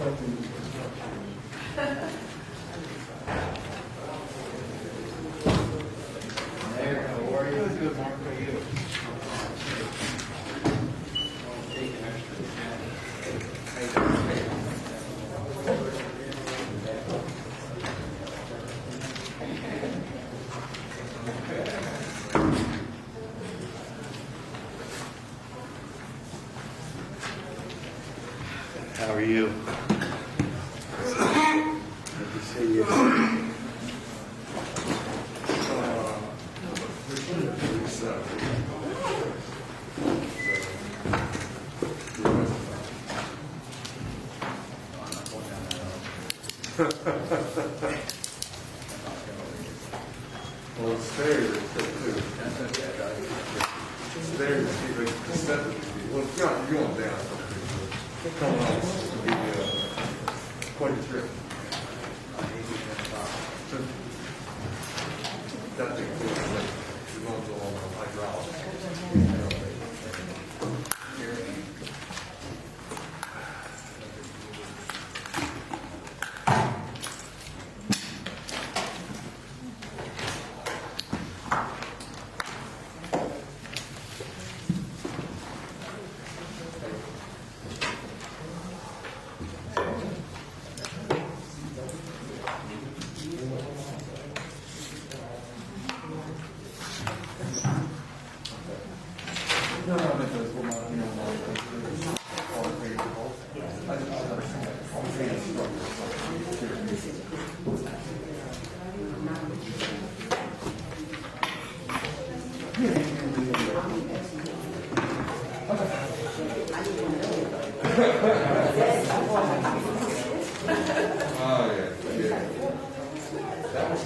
Mayor, how are you? Good, Mark, how are you? How are you? Good to see you. Well, it's stairs, too. Stairs, well, you're going down. Coming on, it'll be quite a trip. That thing, we're going to go on hydraulics. Oh, yeah, yeah. That was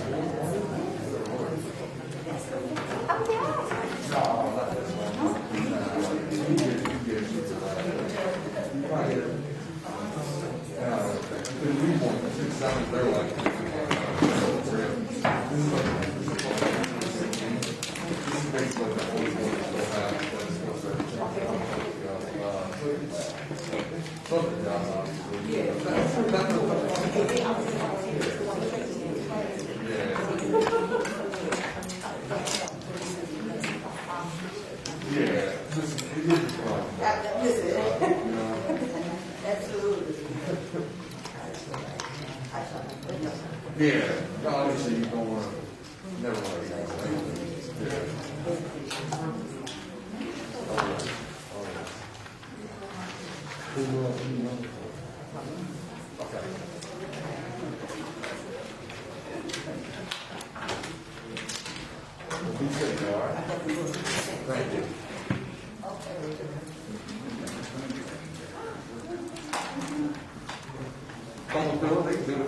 yeah, obviously you don't want to, never want to get Thank you. Come on, Bill, they can do it.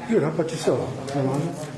Good. How about yourself, Yolanda?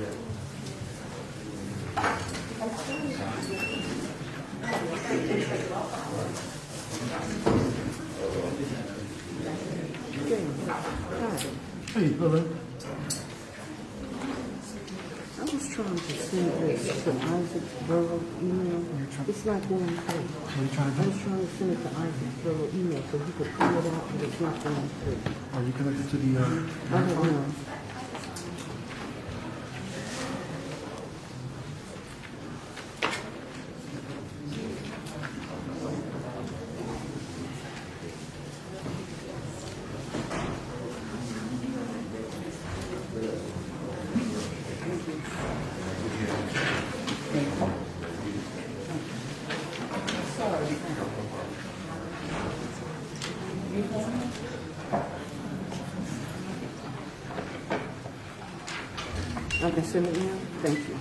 Hey, brother. I was trying to send this to Isaac Burrow email. It's not going through. What are you trying to I do? was trying to send it to Isaac Burrow email so he could pull it out, but it's not going through. Are you connected to the, I don't know. I can send it now? Thank you.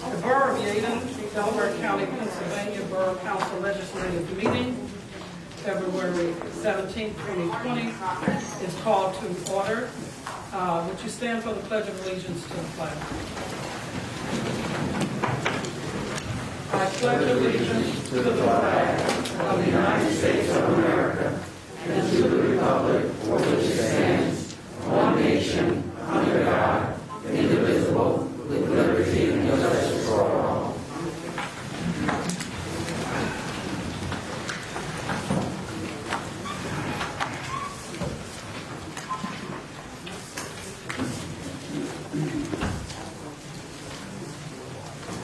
The Borough of Yaden, Delaware County, Pennsylvania Borough Council Legislative Meeting, February 17, 2020, is called to order. Would you stand for the Pledge of Allegiance to the flag? I pledge allegiance to the flag of the United States of America and to the republic for which it stands, one nation, under God, indivisible, with liberty and justice for all.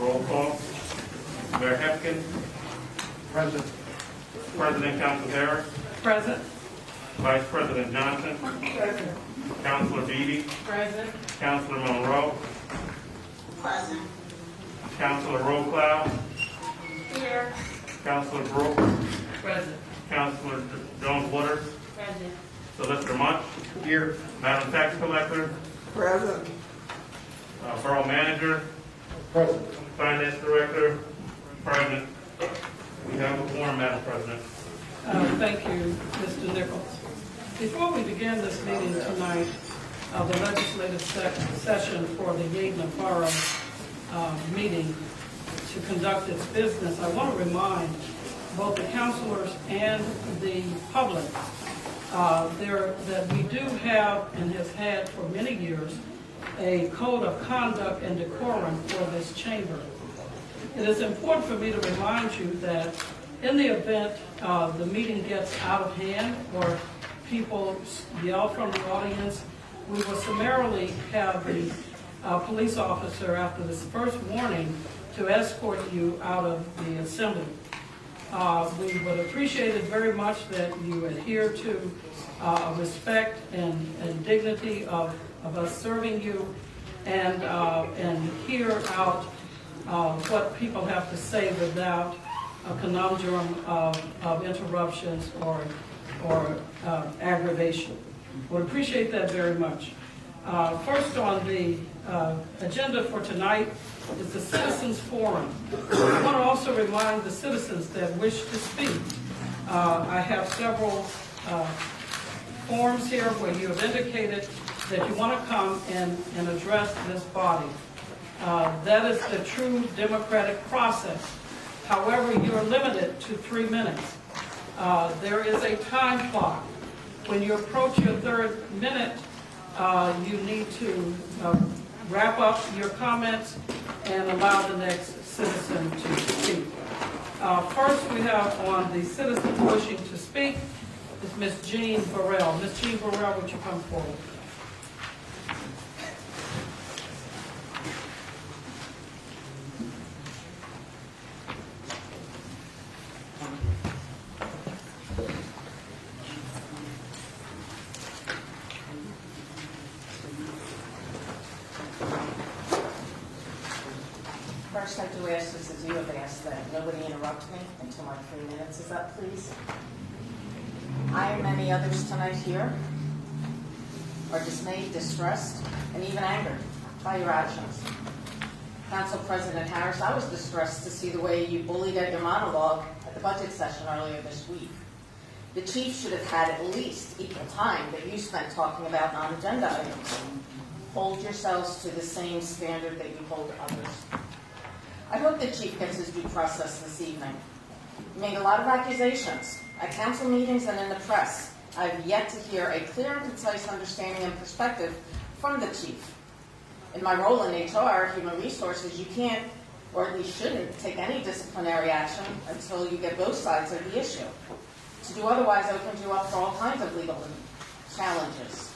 Roll call. Mayor Hepkin. Present. President Council Harris. Present. Vice President Johnson. Present. Councilor Beatty. Present. Councilor Monroe. Present. Councilor Rollcloud. Here. Councilor Brooks. Present. Councilor Jones Waters. Present. Solicitor Munch. Here. Madam Tax Collector. Present. Borough Manager. Present. Finance Director. Present. We have a quorum, Madam President. Thank you, Mr. Nichols. Before we begin this meeting tonight, the legislative session for the Yaden Borough meeting to conduct its business, I want to remind both the councilors and the public that we do have and have had for many years a code of conduct and decorum for this chamber. It is important for me to remind you that in the event the meeting gets out of hand or people yell from the audience, we will summarily have the police officer, after this first warning, to escort you out of the assembly. We would appreciate it very much that you adhere to respect and dignity of us serving you and hear out what people have to say without a conundrum of interruptions or aggravation. Would appreciate that very much. First on the agenda for tonight is the Citizens Forum. I want to also remind the citizens that wish to speak. I have several forms here where you have indicated that you want to come and address this body. That is the true democratic process. However, you're limited to 3 minutes. There is a time clock. When you approach your third minute, you need to wrap up your comments and allow the next citizen to speak. First, we have on the citizen wishing to speak is Ms. Jean Burrell. Ms. Jean Burrell, would you come forward? First, I do ask, just as you have asked, that nobody interrupt me until my 3 minutes is up, please. I and many others tonight here are dismayed, distressed, and even angered by your actions. Council President Harris, I was distressed to see the way you bullied at your monologue at the budget session earlier this week. The chief should have had at least equal time that you spent talking about non-agenda items. Hold yourselves to the same standard that you hold others. I hope the chief gets his due process this evening. You made a lot of accusations at council meetings and in the press. I've yet to hear a clear and concise understanding and perspective from the chief. In my role in HR, Human Resources, you can't, or at least shouldn't, take any disciplinary action until you get both sides of the issue. To do otherwise opens you up for all kinds of legal challenges.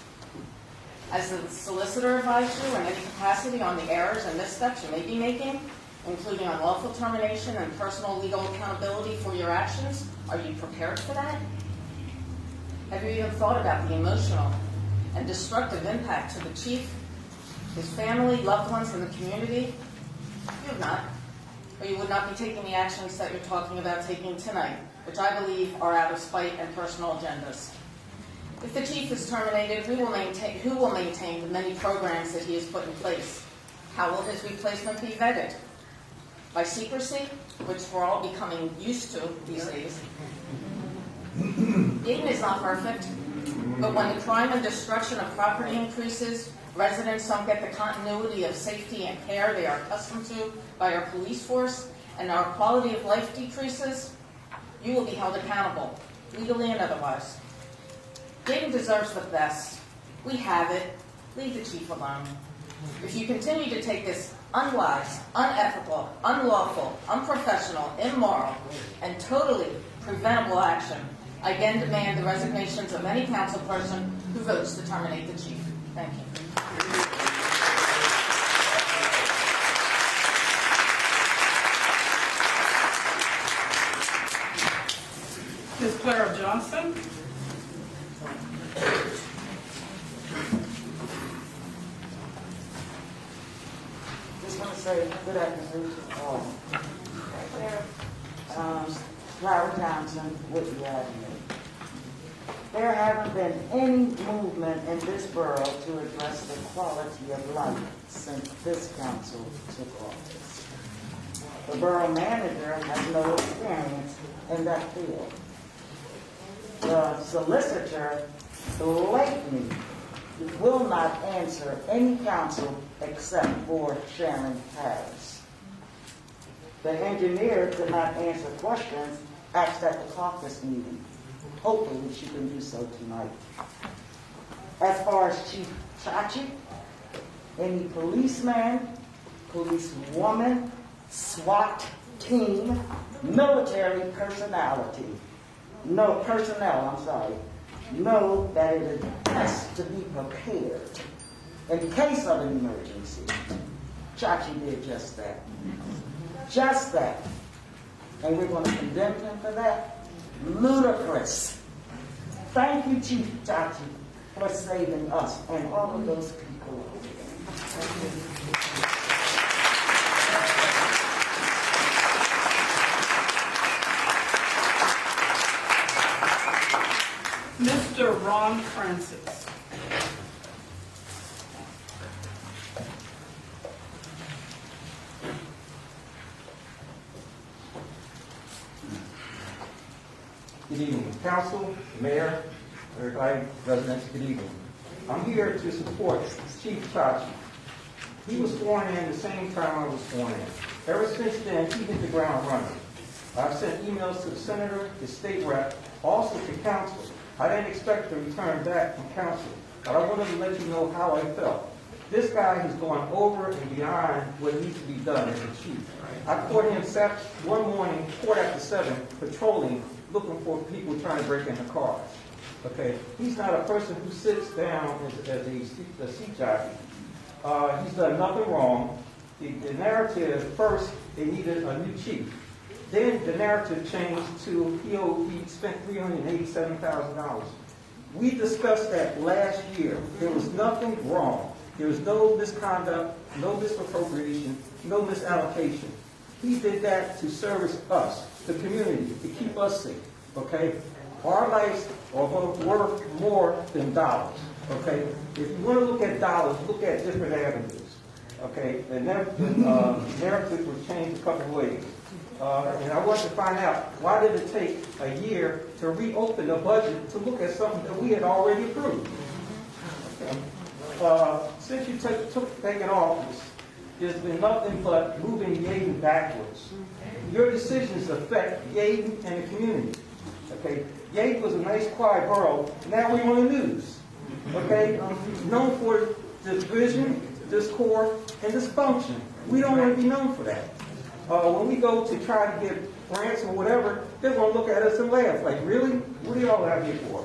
As the solicitor advised you in any capacity on the errors and missteps you may be making, including unlawful termination and personal legal accountability for your actions, are you prepared for that? Have you even thought about the emotional and destructive impact to the chief, his family, loved ones, and the community? You have not, or you would not be taking the actions that you're talking about taking tonight, which I believe are out of spite and personal agendas. If the chief is terminated, who will maintain the many programs that he has put in place? How will his replacement be vetted? By secrecy, which we're all becoming used to these days. Dayton is not perfect, but when the crime and destruction of property increases, residents don't get the continuity of safety and care they are accustomed to by our police force, and our quality of life decreases, you will be held accountable, legally and otherwise. Dayton deserves the best. We have it. Leave the chief alone. If you continue to take this unwise, unethical, unlawful, unprofessional, immoral, and totally preventable action, I again demand the resignations of any council person who votes to terminate the chief. Thank you. Ms. Clara Johnson. Just want to say good afternoon to all. Clara Johnson, Whitney Avenue. There haven't been any movement in this borough to address the quality of life since this council took office. The borough manager has no experience in that field. The solicitor blatantly will not answer any council except for Sharon Harris. The engineer could not answer questions asked at the caucus meeting. Hopefully she can do so tonight. As far as Chief Chachi, any policeman, policewoman, SWAT team, military personnel, know that it is best to be prepared in case of an emergency. Chachi did just that. Just that. And we're going to condemn him for that? Ludicrous. Thank you, Chief Chachi, for saving us and all of those people over there. Mr. Ron Francis. Good evening, Council, Mayor, everybody, residents, good evening. I'm here to support Chief Chachi. He was sworn in the same time I was sworn in. Ever since then, he hit the ground running. I've sent emails to the senator, the state rep, also to council. I didn't expect to return back from council, but I wanted to let you know how I felt. This guy has gone over and beyond what needs to be done as a chief. I caught him one morning, 7:15, patrolling, looking for people trying to break into cars. Okay, he's not a person who sits down as a seat jockey. He's done nothing wrong. The narrative, first, they needed a new chief. Then the narrative changed to he spent $387,000. We discussed that last year. There was nothing wrong. There was no misconduct, no misappropriation, no misallocation. He did that to service us, the community, to keep us safe. Okay? Our lives are worth more than dollars. Okay? If you want to look at dollars, look at different avenues. Okay, the narrative was changed a couple of ways. And I wanted to find out, why did it take a year to reopen the budget to look at something that we had already approved? Since you taken office, there's been nothing but moving Yaden backwards. Your decisions affect Yaden and the community. Okay, Yaden was a nice, quiet borough. Now we're on the news. Okay, known for division, discord, and dysfunction. We don't want to be known for that. When we go to try to get grants or whatever, they're going to look at us and laugh. Like, really? What do y'all have here for?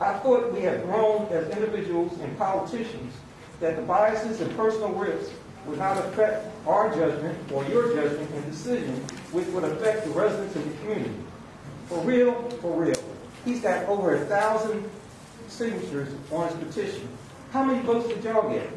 I thought we had grown as individuals and politicians that the biases and personal risks would not affect our judgment or your judgment and decision, which would affect the residents of the community. For real, for real. He's got over 1,000 signatures on his petition. How many votes did y'all get?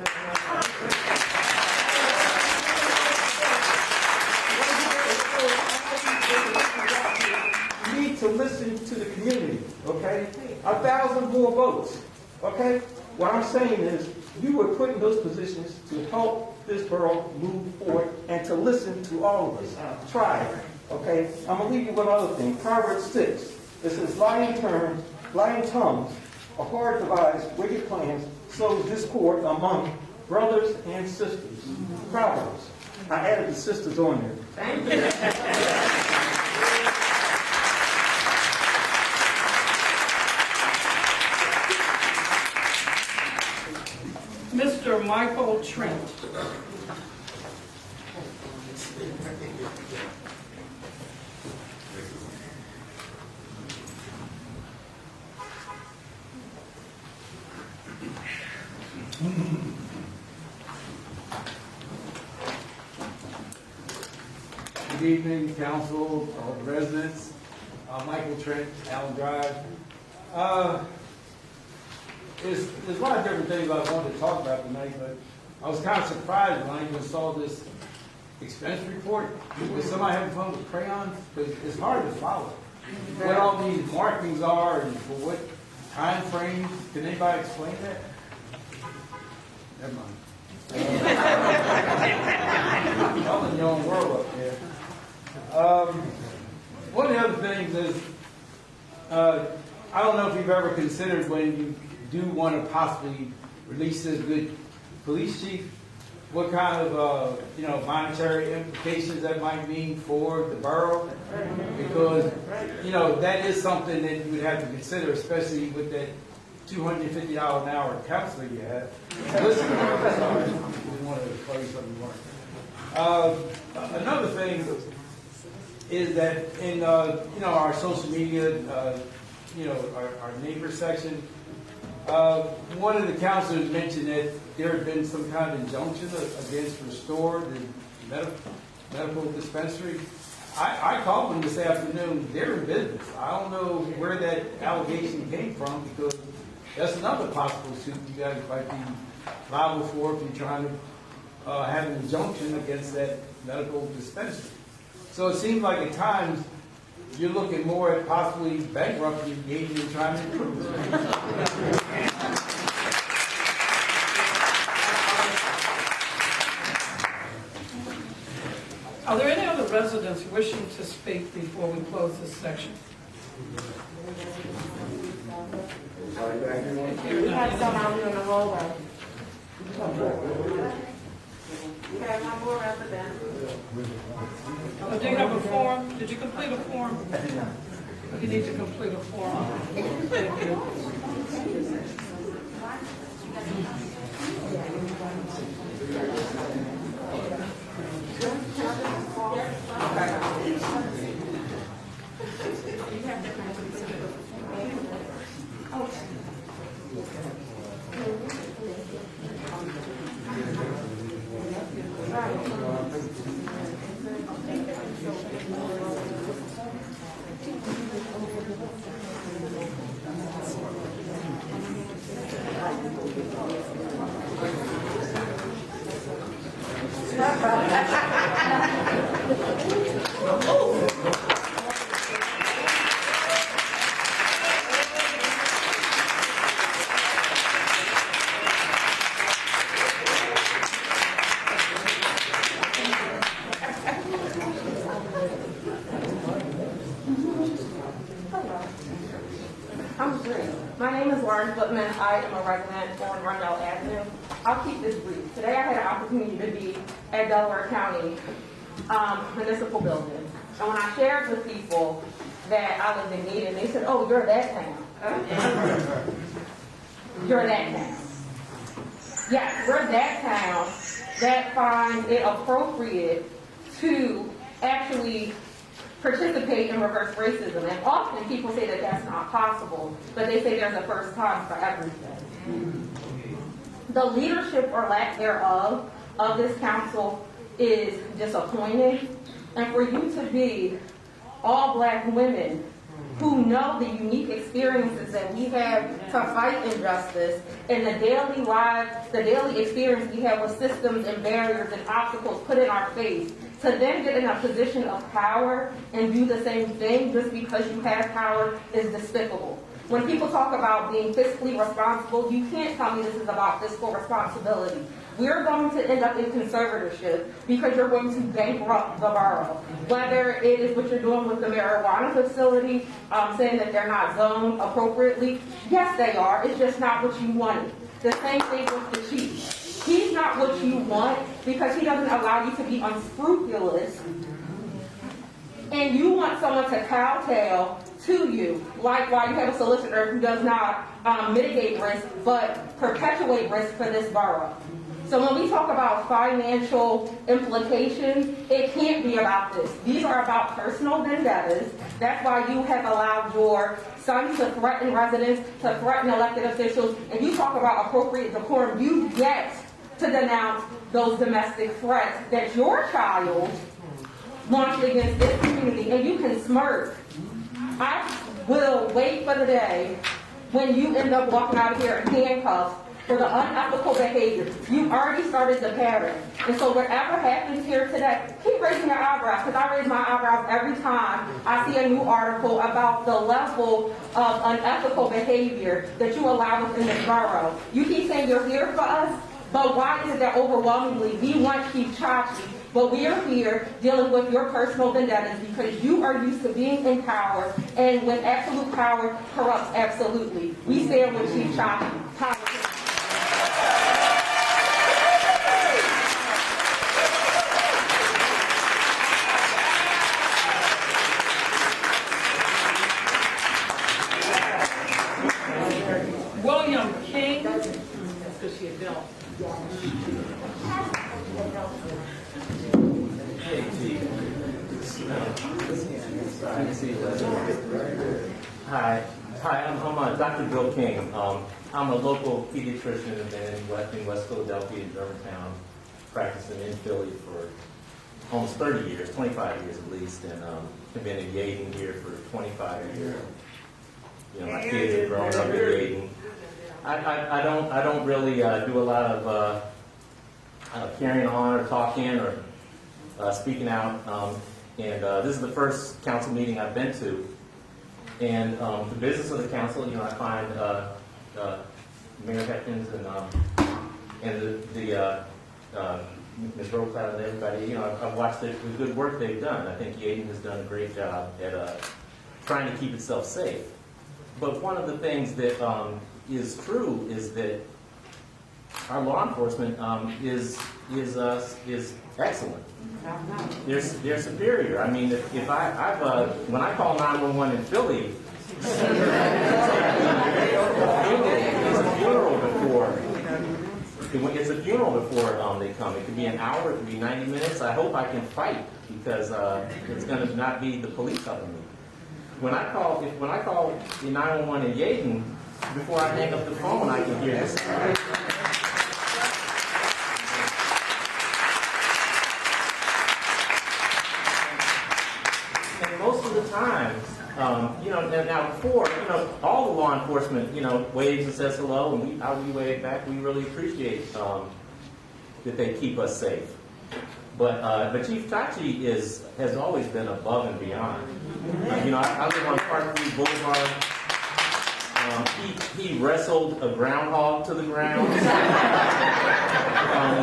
You need to listen to the community, okay? 1,000 more votes, okay? What I'm saying is, you were put in those positions to help this borough move forward and to listen to all of us. Try it, okay? I'm going to leave you with another thing. Proverbs 6, it says, lying tongues are hard to devise wicked plans, sows discord among brothers and sisters. Proverbs. I added the sisters on there. Thank you. Mr. Michael Trent. Good evening, council, residents. Michael Trent, Allen Drive. There's a lot of different things I wanted to talk about tonight, but I was kind of surprised when I even saw this expense report. Was somebody having fun with crayons? Because it's hard to follow what all these markings are and for what time frames. Can anybody explain that? Never mind. Y'all in your own world up there. One of the other things is, I don't know if you've ever considered when you do want to possibly release this good police chief, what kind of monetary implications that might mean for the borough, because that is something that you would have to consider, especially with that $250 an hour counselor you have. Listen, sorry, I just wanted to tell you something more. Another thing is that in our social media, our neighbor section, one of the counselors mentioned that there had been some kind of injunction against Restore, the medical dispensary. I called them this afternoon. They're in business. I don't know where that allegation came from, because that's another possible suit you guys might be liable for if you're trying to have an injunction against that medical dispensary. So it seems like at times you're looking more at possibly bankrupting the agency and trying to improve it. Are there any other residents wishing to speak before we close this section? We have some out here in the hallway. We have one more resident. Do you have a form? Did you complete a form? You need to complete a form. Thank you. Gentlemen, I am a resident on Rundell Avenue. I'll keep this brief. Today I had an opportunity to be at Delaware County Municipal Building. And when I shared with people that I lived in Eden, they said, oh, you're that town. You're that town. Yes, we're that town that finds it appropriate to actually participate in reverse racism. And often people say that that's not possible, but they say there's a first time for everything. The leadership or lack thereof of this council is disappointing. And for you to be all black women who know the unique experiences that we have to fight injustice and the daily lives, the daily experience we have with systems and barriers and obstacles put in our face, to then get in a position of power and do the same thing just because you have power is despicable. When people talk about being fiscally responsible, you can't tell me this is about fiscal responsibility. We're going to end up in conservatorship because you're going to bankrupt the borough. Whether it is what you're doing with the marijuana facility, saying that they're not zoned appropriately. Yes, they are. It's just not what you wanted. The same thing with the chief. He's not what you want because he doesn't allow you to be unscrupulous. And you want someone to kowtow to you, like why you have a solicitor who does not mitigate risk, but perpetuate risk for this borough. So when we talk about financial implications, it can't be about this. These are about personal vendettas. That's why you have allowed your son to threaten residents, to threaten elected officials, and you talk about appropriate decorum. You get to denounce those domestic threats that your child launched against this community, and you can smirk. I will wait for the day when you end up walking out of here in handcuffs for the unethical behavior. You've already started the pattern. And so whatever happens here today, keep raising your eyebrows, because I raise my eyebrows every time I see a new article about the level of unethical behavior that you allow within this borough. You keep saying you're here for us, but why is it that overwhelmingly we want Chief Chachi, but we are here dealing with your personal vendettas because you are used to being in power, and when absolute power corrupts absolutely. We stand with Chief Chachi. William King. Because she had built. Hi, I'm Dr. Bill King. I'm a local pediatrician in West Philadelphia, Germantown, practicing in Philly for almost 30 years, 25 years at least, and I've been in Yaden here for 25 years. You know, my kids have grown up in Yaden. I don't really do a lot of carrying on or talking or speaking out. And this is the first council meeting I've been to. And the business of the council, you know, I find Mayor Hepkins and the Ms. Rocloud and everybody, you know, I've watched the good work they've done. I think Yaden has done a great job at trying to keep itself safe. But one of the things that is true is that our law enforcement is excellent. They're superior. I mean, if I've when I call 911 in Philly, it's a funeral before. It's a funeral before they come. It could be an hour. It could be 90 minutes. I hope I can fight because it's going to not be the police helping me. When I call the 911 in Yaden, before I hang up the phone, I can hear this. And most of the time, you know, now before, you know, all the law enforcement, you know, waves and says hello, and we wave back. We really appreciate that they keep us safe. But Chief Chachi has always been above and beyond. You know, I live on Park View Boulevard. He wrestled a groundhog to the ground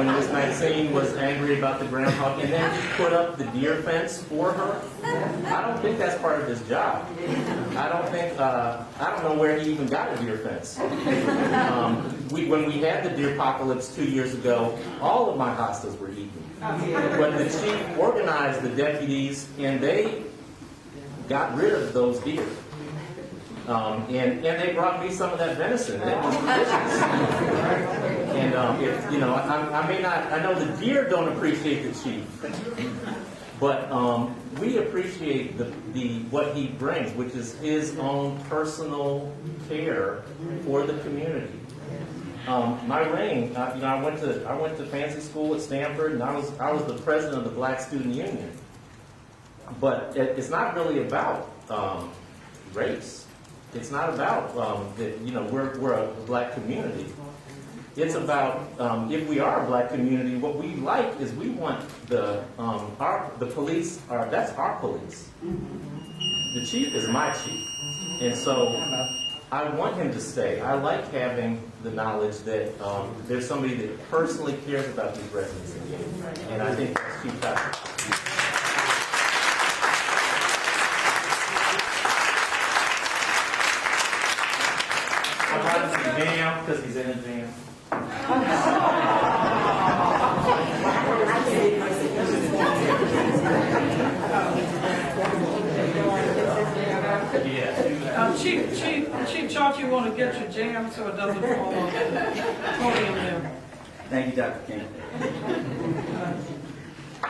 when Miss Maxine was angry about the groundhog, and then he put up the deer fence for her. I don't think that's part of his job. I don't know where he even got a deer fence. When we had the deer apocalypse 2 years ago, all of my hostas were eaten. But the chief organized the deputies, and they got rid of those deer. And they brought me some of that venison. That was delicious. And I know the deer don't appreciate the chief, but we appreciate what he brings, which is his own personal care for the community. My reign, I went to fancy school at Stanford, and I was the president of the Black Student Union. But it's not really about race. It's not about we're a black community. It's about if we are a black community, what we like is we want the police that's our police. The chief is my chief, and so I want him to stay. I like having the knowledge that there's somebody that personally cares about these residents again, and I think that's Chief Patrick. Jam, because he's in a jam. Chief Charles, you want to get your jam so it doesn't fall on the podium there. Thank you, Dr. King.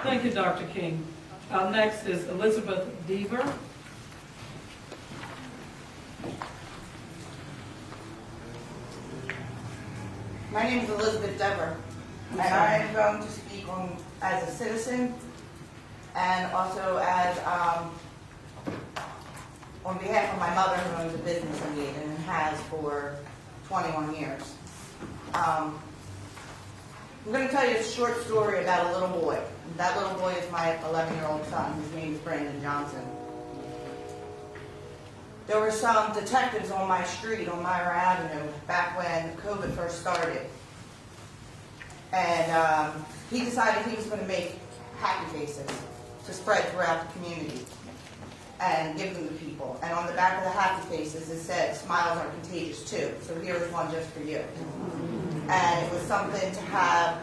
Thank you, Dr. King. Next is Elizabeth Deaver. My name is Elizabeth Dever, and I am going to speak as a citizen and also as on behalf of my mother, who owns a business in Yaden and has for 21 years. I'm going to tell you a short story about a little boy. That little boy is my 11-year-old son. His name is Brandon Johnson. There were some detectives on my street, on Myra Avenue, back when COVID first started. And he decided he was going to make happy faces to spread throughout the community and give them to people. And on the back of the happy faces, it said, "Smiles are contagious too, so here is one just for you." And it was something to have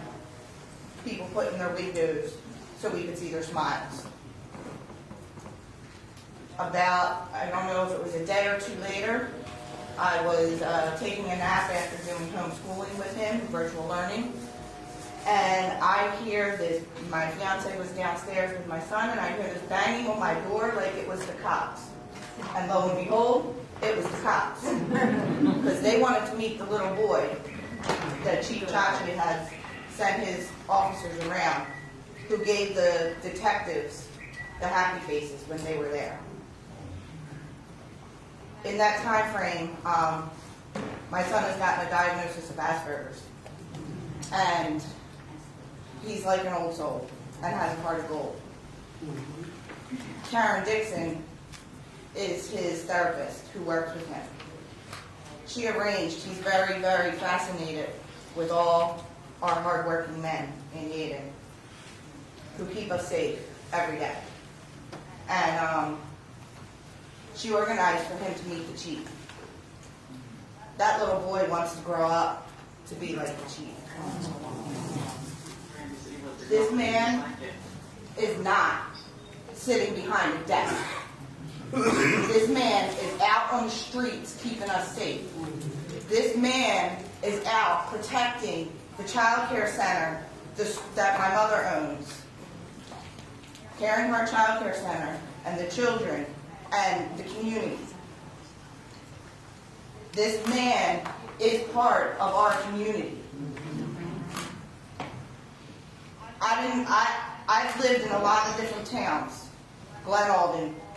people put in their windows so we could see their smiles. About, I don't know if it was a day or two later, I was taking a nap after doing homeschooling with him, virtual learning, and I hear this, my fiance was downstairs with my son, and I hear this banging on my door like it was the cops. And lo and behold, it was the cops. Because they wanted to meet the little boy that Chief Chachi had sent his officers around, who gave the detectives the happy faces when they were there. In that time frame, my son has gotten a diagnosis of Asperger's. And he's like an old soul and has a heart of gold. Karen Dixon is his therapist who works with him. She arranged, he's very, very fascinated with all our hardworking men in Yaden who keep us safe every day. And she organized for him to meet the chief. That little boy wants to grow up to be like the chief. This man is not sitting behind a desk. This man is out on the streets keeping us safe. This man is out protecting the child care center that my mother owns, caring for our child care center and the children and the community. This man is part of our community. I've lived in a lot of different towns, Glen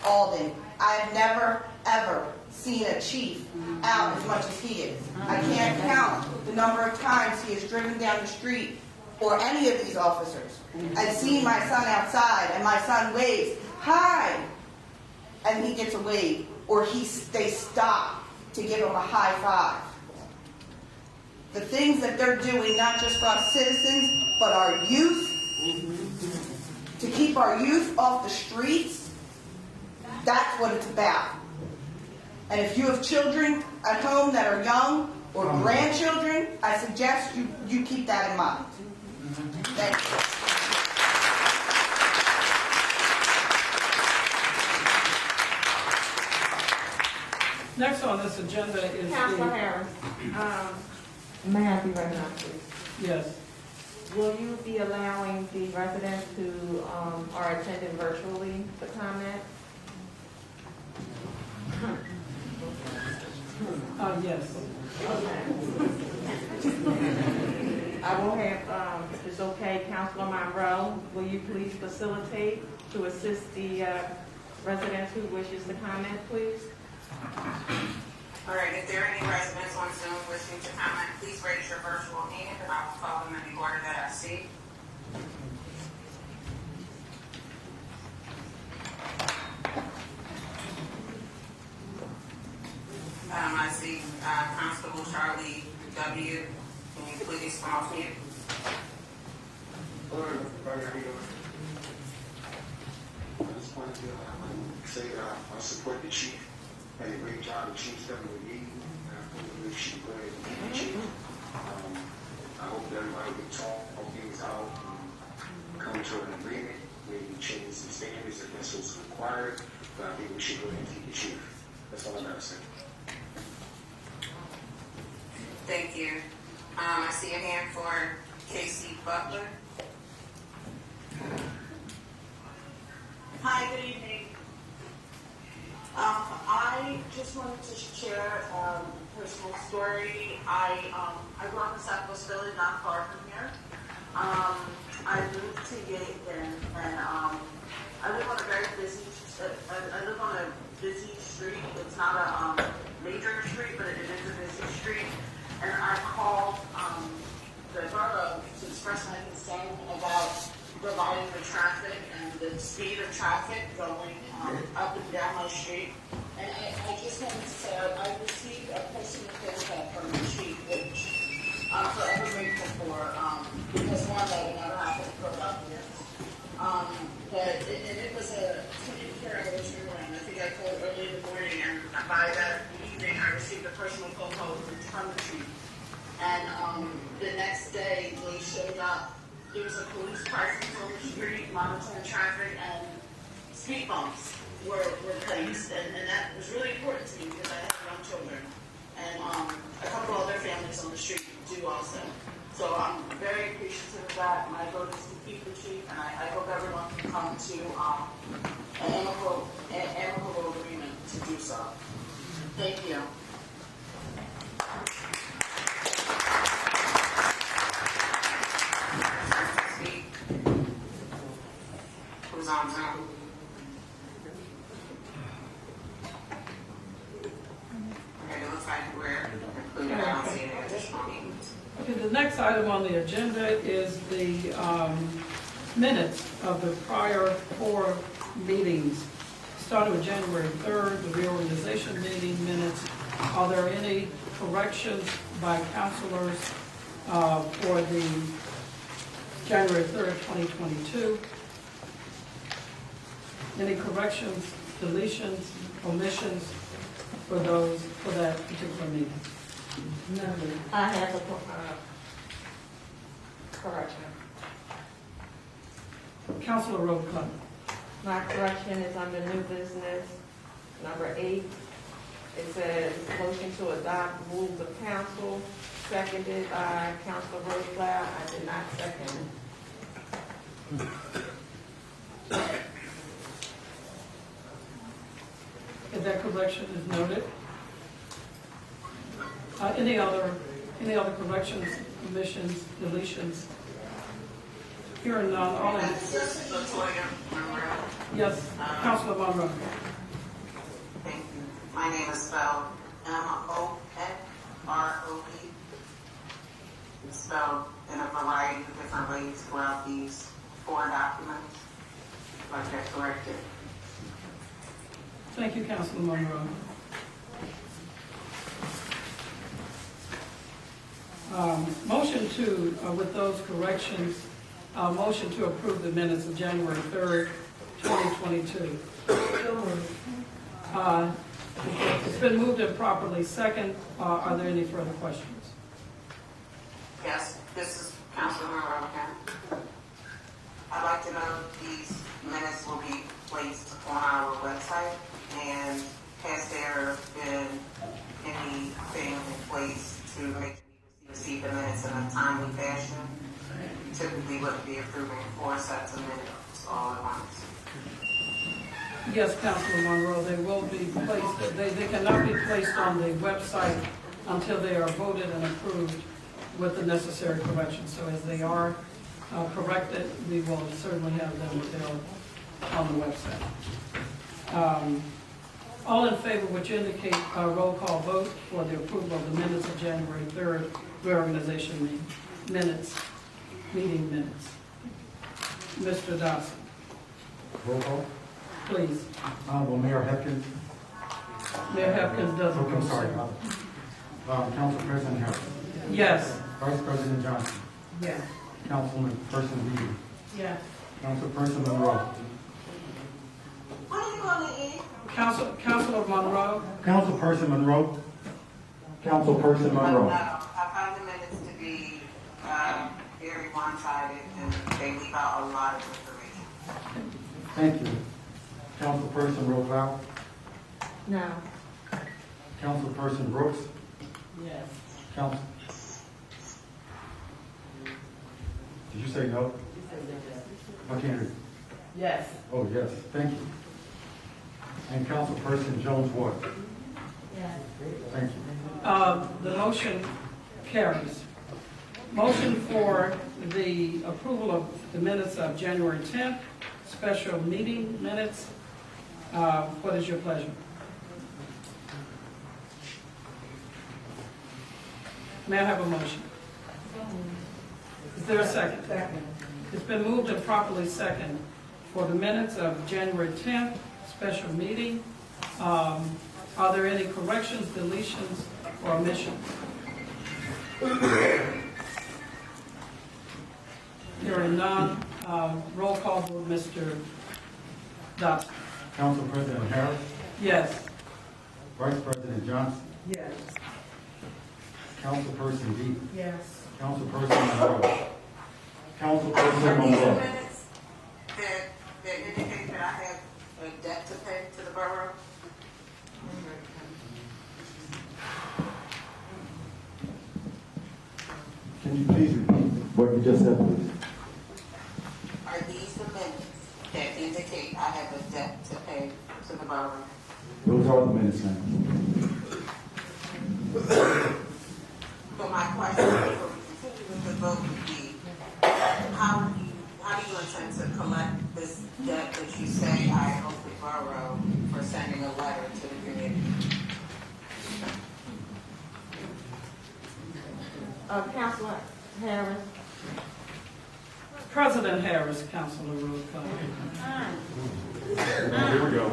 Alden. I've never, ever seen a chief out as much as he is. I can't count the number of times he has driven down the street, or any of these officers, and seen my son outside, and my son waves, "Hi!" and he gets a wave, or they stop to give him a high five. the things that they're doing, not just for us citizens, but our youth, to keep our youth off the streets, that's what it's about. And if you have children at home that are young or grandchildren, I suggest you keep that in mind. Thank you. Next on this agenda is Councilor the, Harris, may I be recognized, please? yes, Will you be allowing the residents who are attending virtually to comment? yes. I will have, if it's okay, Councilor Monroe, will you please facilitate to assist the residents who wishes to comment, please? All right, if there are any residents on Zoom wishing to comment, please raise your virtual hand and I will call them in the order that I see. I see Constable Charlie W. Can you please come off mute? Hello, everybody. How you doing? I just wanted to say I support the chief. Had a great job. The chief's done what he needed. I believe she go ahead and keep the chief. I hope that everybody can talk things out and come to an agreement. Maybe change some standards if that's what's required. But I think we should go ahead and keep the chief. That's all I got to say. Thank you. I see a hand for Casey Butler. Hi, good evening. I just wanted to share a personal story. I grew up in Southwest Philly, not far from here. I moved to Yankton, and I live on a very busy. I live on a busy street. It's not a major street, but it is a busy street. And I called the borough to express my concern about the volume of traffic and the speed of traffic going up and down my street. And I just wanted to say I received a personal feedback from the chief, which I'm forever grateful for, because one, that would never happen to grow up with. But it was a 24-hour turnaround. I think I called early in the morning, and by that evening I received a personal phone call from the chief. And the next day they showed up. There was a police presence on the street, monitoring traffic, and speed bumps were placed, and that was really important to me because I have young children, and a couple other families on the street do also. So I'm very appreciative of that. My vote is to keep the chief, and I hope everyone can come to an amicable agreement to do so. Thank you. Who's on Zoom? Okay, it looks like we're included. I don't see any additional meetings. Okay, the next item on the agenda is the minutes of the prior 4 meetings, starting with January 3rd, the reorganization meeting minutes. Are there any corrections by councilors for the January 3rd, 2022? Any corrections, deletions, omissions for that particular meeting? No. I have a correction. Councilor Rowe Club. My correction is under new business, number 8. It says motion to adopt rules of council, seconded by Councilor Rosecloud. I did not second it. If that correction is noted. Any other corrections, omissions, deletions? Hearing none, all in. Yes, Councilor Monroe. Thank you. My name is spelled M-O-N-R-O-E. It's spelled in a variety of different ways throughout these 4 documents. I'd like that corrected. Thank you, Councilor Monroe. Motion to, with those corrections, motion to approve the minutes of January 3rd, 2022. It's been moved and properly second. Are there any further questions? Yes, this is Councilor Rogan. I'd like to know if these minutes will be placed on our website, and has there been anything in place to make sure we receive the minutes in a timely fashion? Typically wouldn't be approving 4 sets of minutes all at once. Yes, Councilor Monroe, they will be placed, they cannot be placed on the website until they are voted and approved with the necessary corrections. So as they are corrected, we will certainly have them available on the website. All in favor, which indicate a roll call vote for the approval of the minutes of January 3rd reorganization minutes, meeting minutes. Mr. Dawson, Roll call. please. Honorable Mayor Hepkins. Mayor Hepkins doesn't. Okay, I'm sorry. Council President Harris. Yes. Vice President Johnson. Yes. Councilperson Reed. Yes. Councilperson Monroe. What are you gonna eat? Councilor Monroe. Councilperson Monroe. Councilperson Monroe. I find the minutes to be very one-sided, and they leave out a lot of information. Thank you. Councilperson Rowe. No. Councilperson Brooks. Yes. Council. Did you say no? I can't hear you. Yes. Oh, yes. Thank you. And Councilperson Jones Ward. Yes. Thank you. The motion carries. Motion for the approval of the minutes of January 10th, special meeting minutes. What is your pleasure? May I have a motion? Is there a second? Second. It's been moved and properly second for the minutes of January 10th, special meeting. Are there any corrections, deletions, or omissions? Hearing none, roll call vote, Mr. Dodson. Council President Harris. Yes. Vice President Johnson. Yes. Councilperson Deep. Yes. Councilperson Monroe. Councilperson Are these the Monroe. minutes that indicate that I have a debt to pay to the borough? Can you please repeat what you just said, please? Are these the minutes that indicate I have a debt to pay to the borough? Those are the minutes, ma'am. But my question before we continue with the vote would be, how do you intend to collect this debt that you say I owe the borough for sending a letter to the community? Councilor Harris. President Harris, Councilor Rose. Here we go.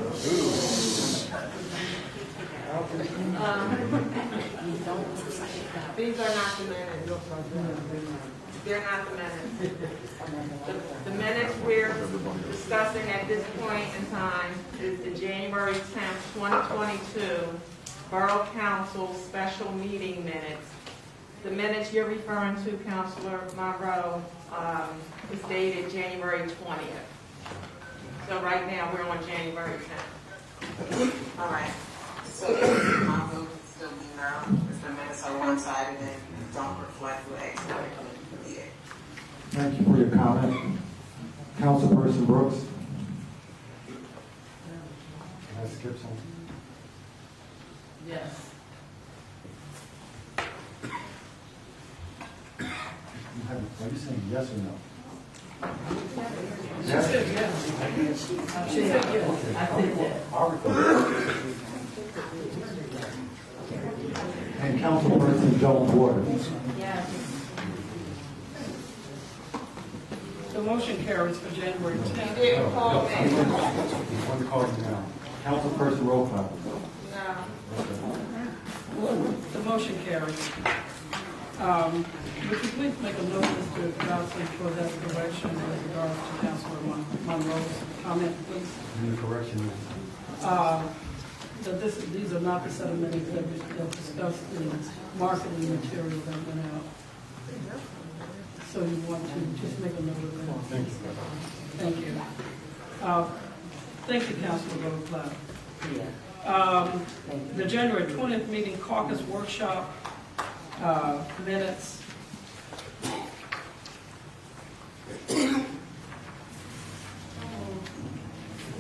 These are not the minutes. They're not the minutes. The minutes we're discussing at this point in time is the January 10th, 2022 Borough Council special meeting minutes. The minutes you're referring to, Councilor Monroe, is dated January 20th. So right now, we're on January 10th. All right. So my vote would still be no, if the minutes are one-sided and don't reflect what actually did. Thank you for your comment. Councilperson Brooks. Can I skip some? Yes. Are you saying yes or no? She said yes. She said yes. I said yes. And Councilperson Jones Waters. Yes. The motion carries for January 10th. You didn't call me. I'm going to call you now. Councilperson Rowe. No. The motion carries. Would you please make a note, Mr. Johnson, for that correction with regards to Councilor Monroe's comment, please? And the correction is, That these are not the set of minutes that discuss the marketing material that went out. So you want to just make a note of that? thank you. Thank you. Thank you, Councilor Rose. The January 20th meeting caucus workshop minutes.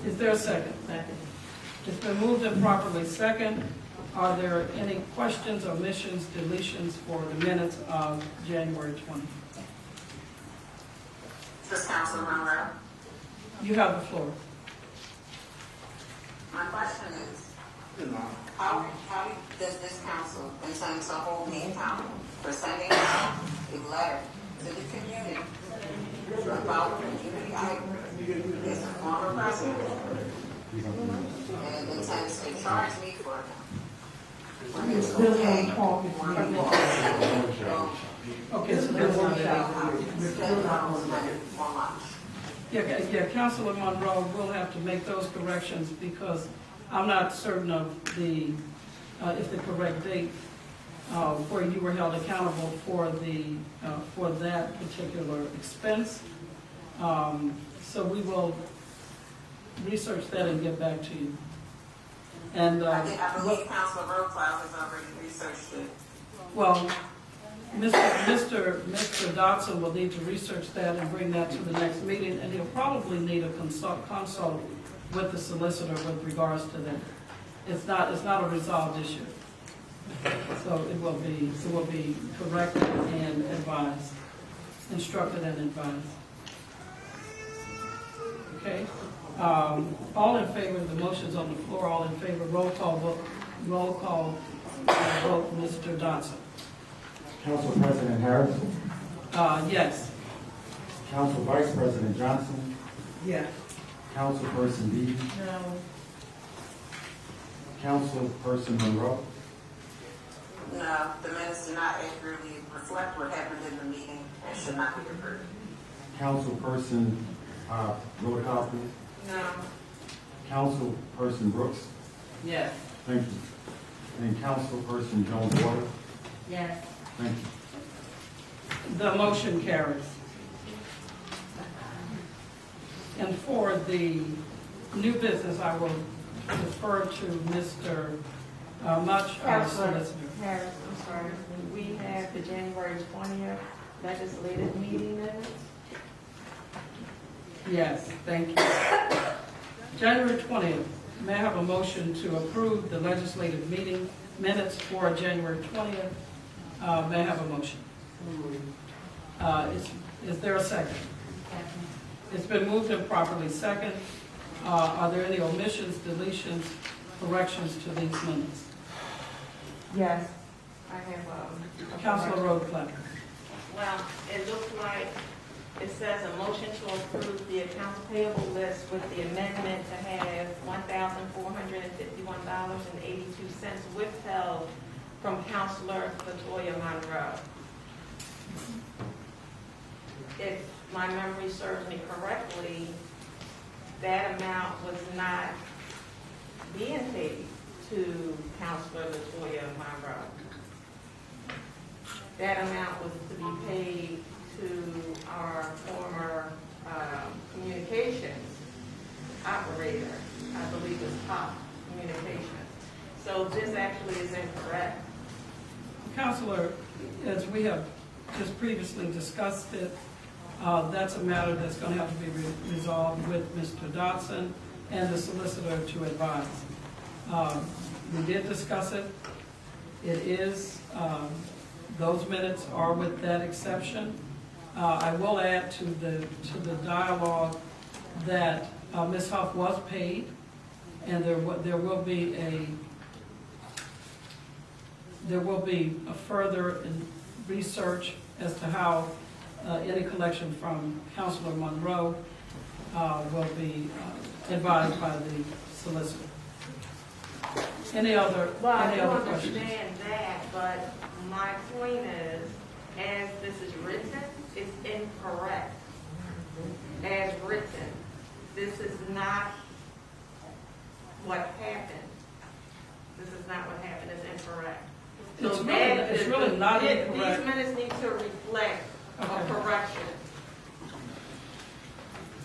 Is there a second? Second. It's been moved and properly second. Are there any questions, omissions, deletions for the minutes of January 20th? This Councilor Monroe. You have the floor. My question is, how does this council intend to hold me accountable for sending out a letter to the community about community items as a former president and intends to charge me for it? When it's okay for me Okay, so that's not to for lunch. Yeah, Councilor Monroe will have to make those corrections because I'm not certain of the, if the correct date, where you were held accountable for that particular expense. So we will research that and get back to you. And, I believe Councilor Roquel has already researched it. well, Mr. Dodson will need to research that and bring that to the next meeting, and he'll probably need a consult with the solicitor with regards to that. It's not a resolved issue. So it will be corrected and advised, instructed and advised. Okay? All in favor of the motions on the floor, all in favor, roll call vote, Mr. Dodson. Council President Harris, Yes. Council Vice President Johnson, Yes. Councilperson Dees, No. Councilperson Monroe, No, the minutes do not accurately reflect what happened in the meeting and should not be approved. Councilperson Rhoda, No. Councilperson Brooks, Yes. thank you, and Councilperson Jones Waters, Yes. thank you. The motion carries. And for the new business, I will defer to Mr. Much, our solicitor. Harris, I'm sorry, we have the January 20th legislative meeting minutes. Yes, thank you. January 20th, may I have a motion to approve the legislative meeting minutes for January 20th? May I have a motion? Is there a second? It's been moved and properly second. Are there any omissions, deletions, corrections to these minutes? Yes. I have, Councilor Rhodes. well, it looks like it says a motion to approve the accounts payable list with the amendment to have $1,451.82 withheld from Councilor Latoya Monroe. If my memory serves me correctly, that amount was not being paid to Councilor Latoya Monroe. That amount was to be paid to our former communications operator, I believe it's Pop Communications. So this actually is incorrect. Counselor, as we have just previously discussed it, that's a matter that's going to have to be resolved with Mr. Dodson and the solicitor to advise. We did discuss it. It is, those minutes are with that exception. I will add to the dialogue that Ms. Huff was paid, and there will be a further research as to how any collection from Councilor Monroe will be advised by the solicitor. Any other Well, I do questions? understand that, but my point is, as this is written is incorrect. As written, this is not what happened. This is not what happened, it's incorrect. It's really not incorrect. These minutes need to reflect a correction.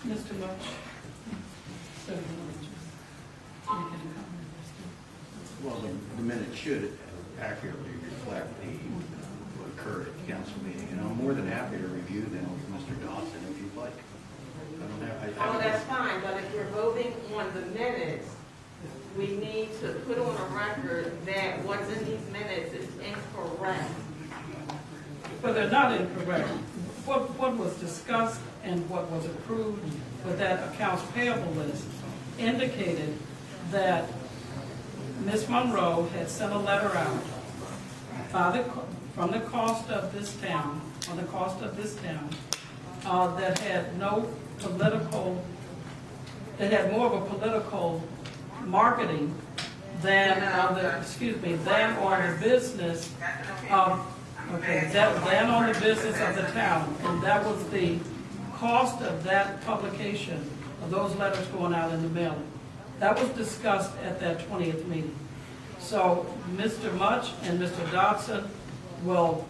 Mr. Mutch? Well, the minutes should accurately reflect what occurred at the council meeting, and I'm more than happy to review them with Mr. Dodson if you'd like. Oh, that's fine, but if you're voting on the minutes, we need to put on a record that what's in these minutes is incorrect. But they're not incorrect. What was discussed and what was approved with that accounts payable list indicated that Ms. Monroe had sent a letter out from the cost of this town, that had no political, that had more of a political marketing than on the business of, than on the business of the town. And that was the cost of that publication, of those letters going out in the mail. That was discussed at that 20th meeting. So Mr. Mutch and Mr. Dodson will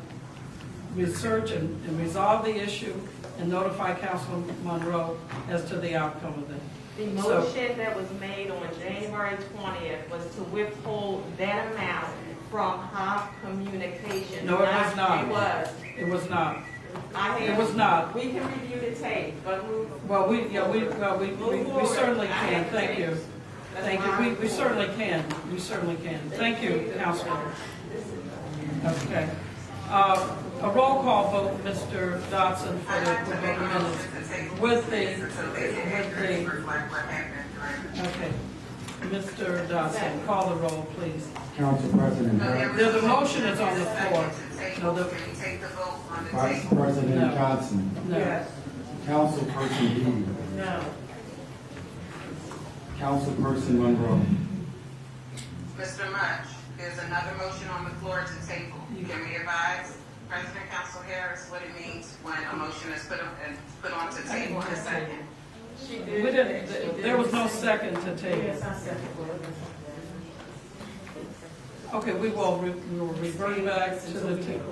research and resolve the issue and notify Councilman Monroe as to the outcome of it. The motion that was made on January 20th was to withhold that amount from Hop Communication. No, it was not. It was. It was not. It was not. We can review the tape, but well, we certainly can. Thank you. Thank you. We certainly can. We certainly can. Thank you, Councilman. Okay. A roll call vote, Mr. Dodson, for the minutes. With the. Okay. Mr. Dodson, call the roll, please. Council President Harris. The motion is on the floor. No, Vice President Johnson. No. Yes. Councilperson Deedy. No. Councilperson Monroe. Mr. Mutch, there's another motion on the floor to table. Can we advise President Council Harris what it means when a motion is put onto the table in a second? We didn't, there was no second to table. Okay, we will revert back to the table.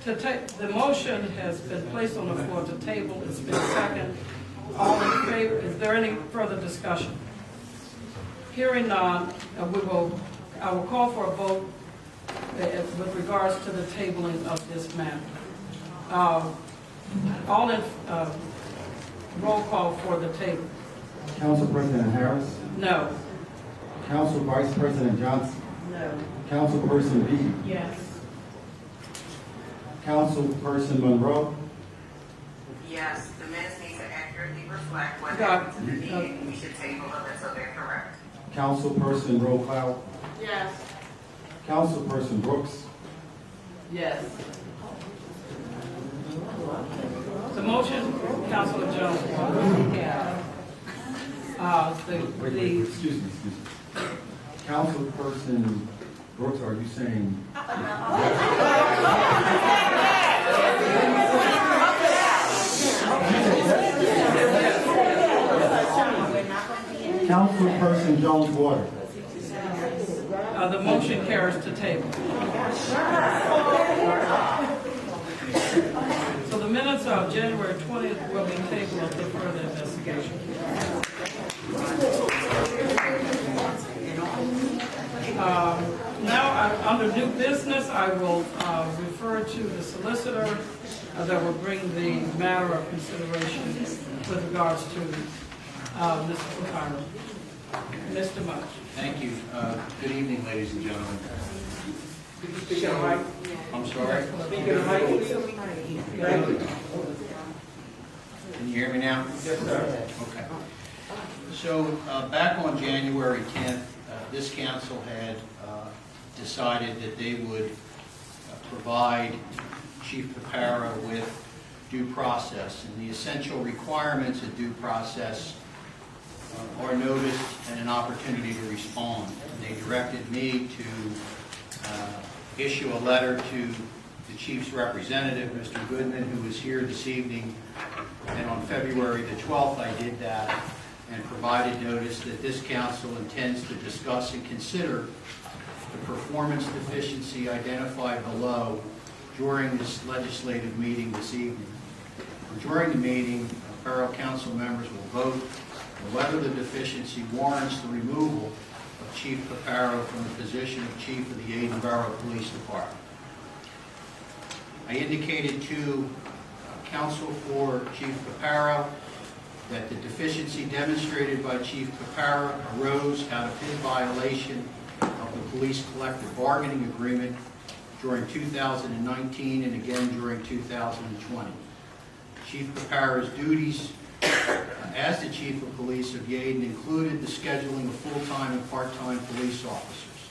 The motion has been placed on the floor to table. It's been seconded. All in favor? Is there any further discussion? Hearing none, I will call for a vote with regards to the tabling of this matter. All in roll call for the table. Council President Harris. No. Council Vice President Johnson. No. Councilperson Deedy. Yes. Councilperson Monroe. Yes, the minutes need to accurately reflect what happened to the meeting. We should table them until they're correct. Councilperson Rowe-Cloud. Yes. Councilperson Brooks. Yes. The motion, Councilor Jones. Excuse me. Councilperson Brooks, are you saying? Councilperson Jones Water. The motion carries to table. So the minutes of January 20th will be tabled for further investigation. Now, under new business, I will refer to the solicitor that will bring the matter of consideration with regards to Mr. Picaro. Mr. Mutch. Thank you. Good evening, ladies and gentlemen. Speaking of Mike. I'm sorry. Speaking of Mike. Can you hear me now? Yes, sir. Okay. So back on January 10th, this council had decided that they would provide Chief Picaro with due process. And the essential requirements of due process are notice and an opportunity to respond. And they directed me to issue a letter to the Chief's representative, Mr. Goodman, who is here this evening. And on February the 12th, I did that and provided notice that this council intends to discuss and consider the performance deficiency identified below during this legislative meeting this evening. During the meeting, Borough Council members will vote on whether the deficiency warrants the removal of Chief Paparo from the position of Chief of the Ayden Borough Police Department. I indicated to counsel for Chief Paparo that the deficiency demonstrated by Chief Paparo arose out of his violation of the police collective bargaining agreement during 2019 and again during 2020. Chief Paparo's duties as the Chief of Police of Ayden included the scheduling of full-time and part-time police officers.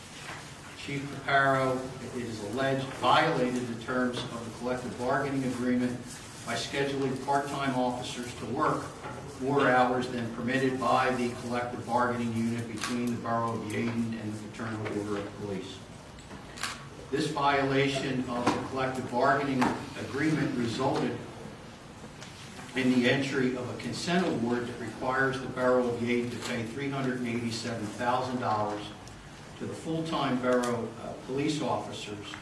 Chief Paparo, it is alleged, violated the terms of the collective bargaining agreement by scheduling part-time officers to work more hours than permitted by the collective bargaining unit between the Borough of Ayden and the Fraternal Order of Police. This violation of the collective bargaining agreement resulted in the entry of a consent award that requires the Borough of Ayden to pay $387,000 to the full-time borough police officers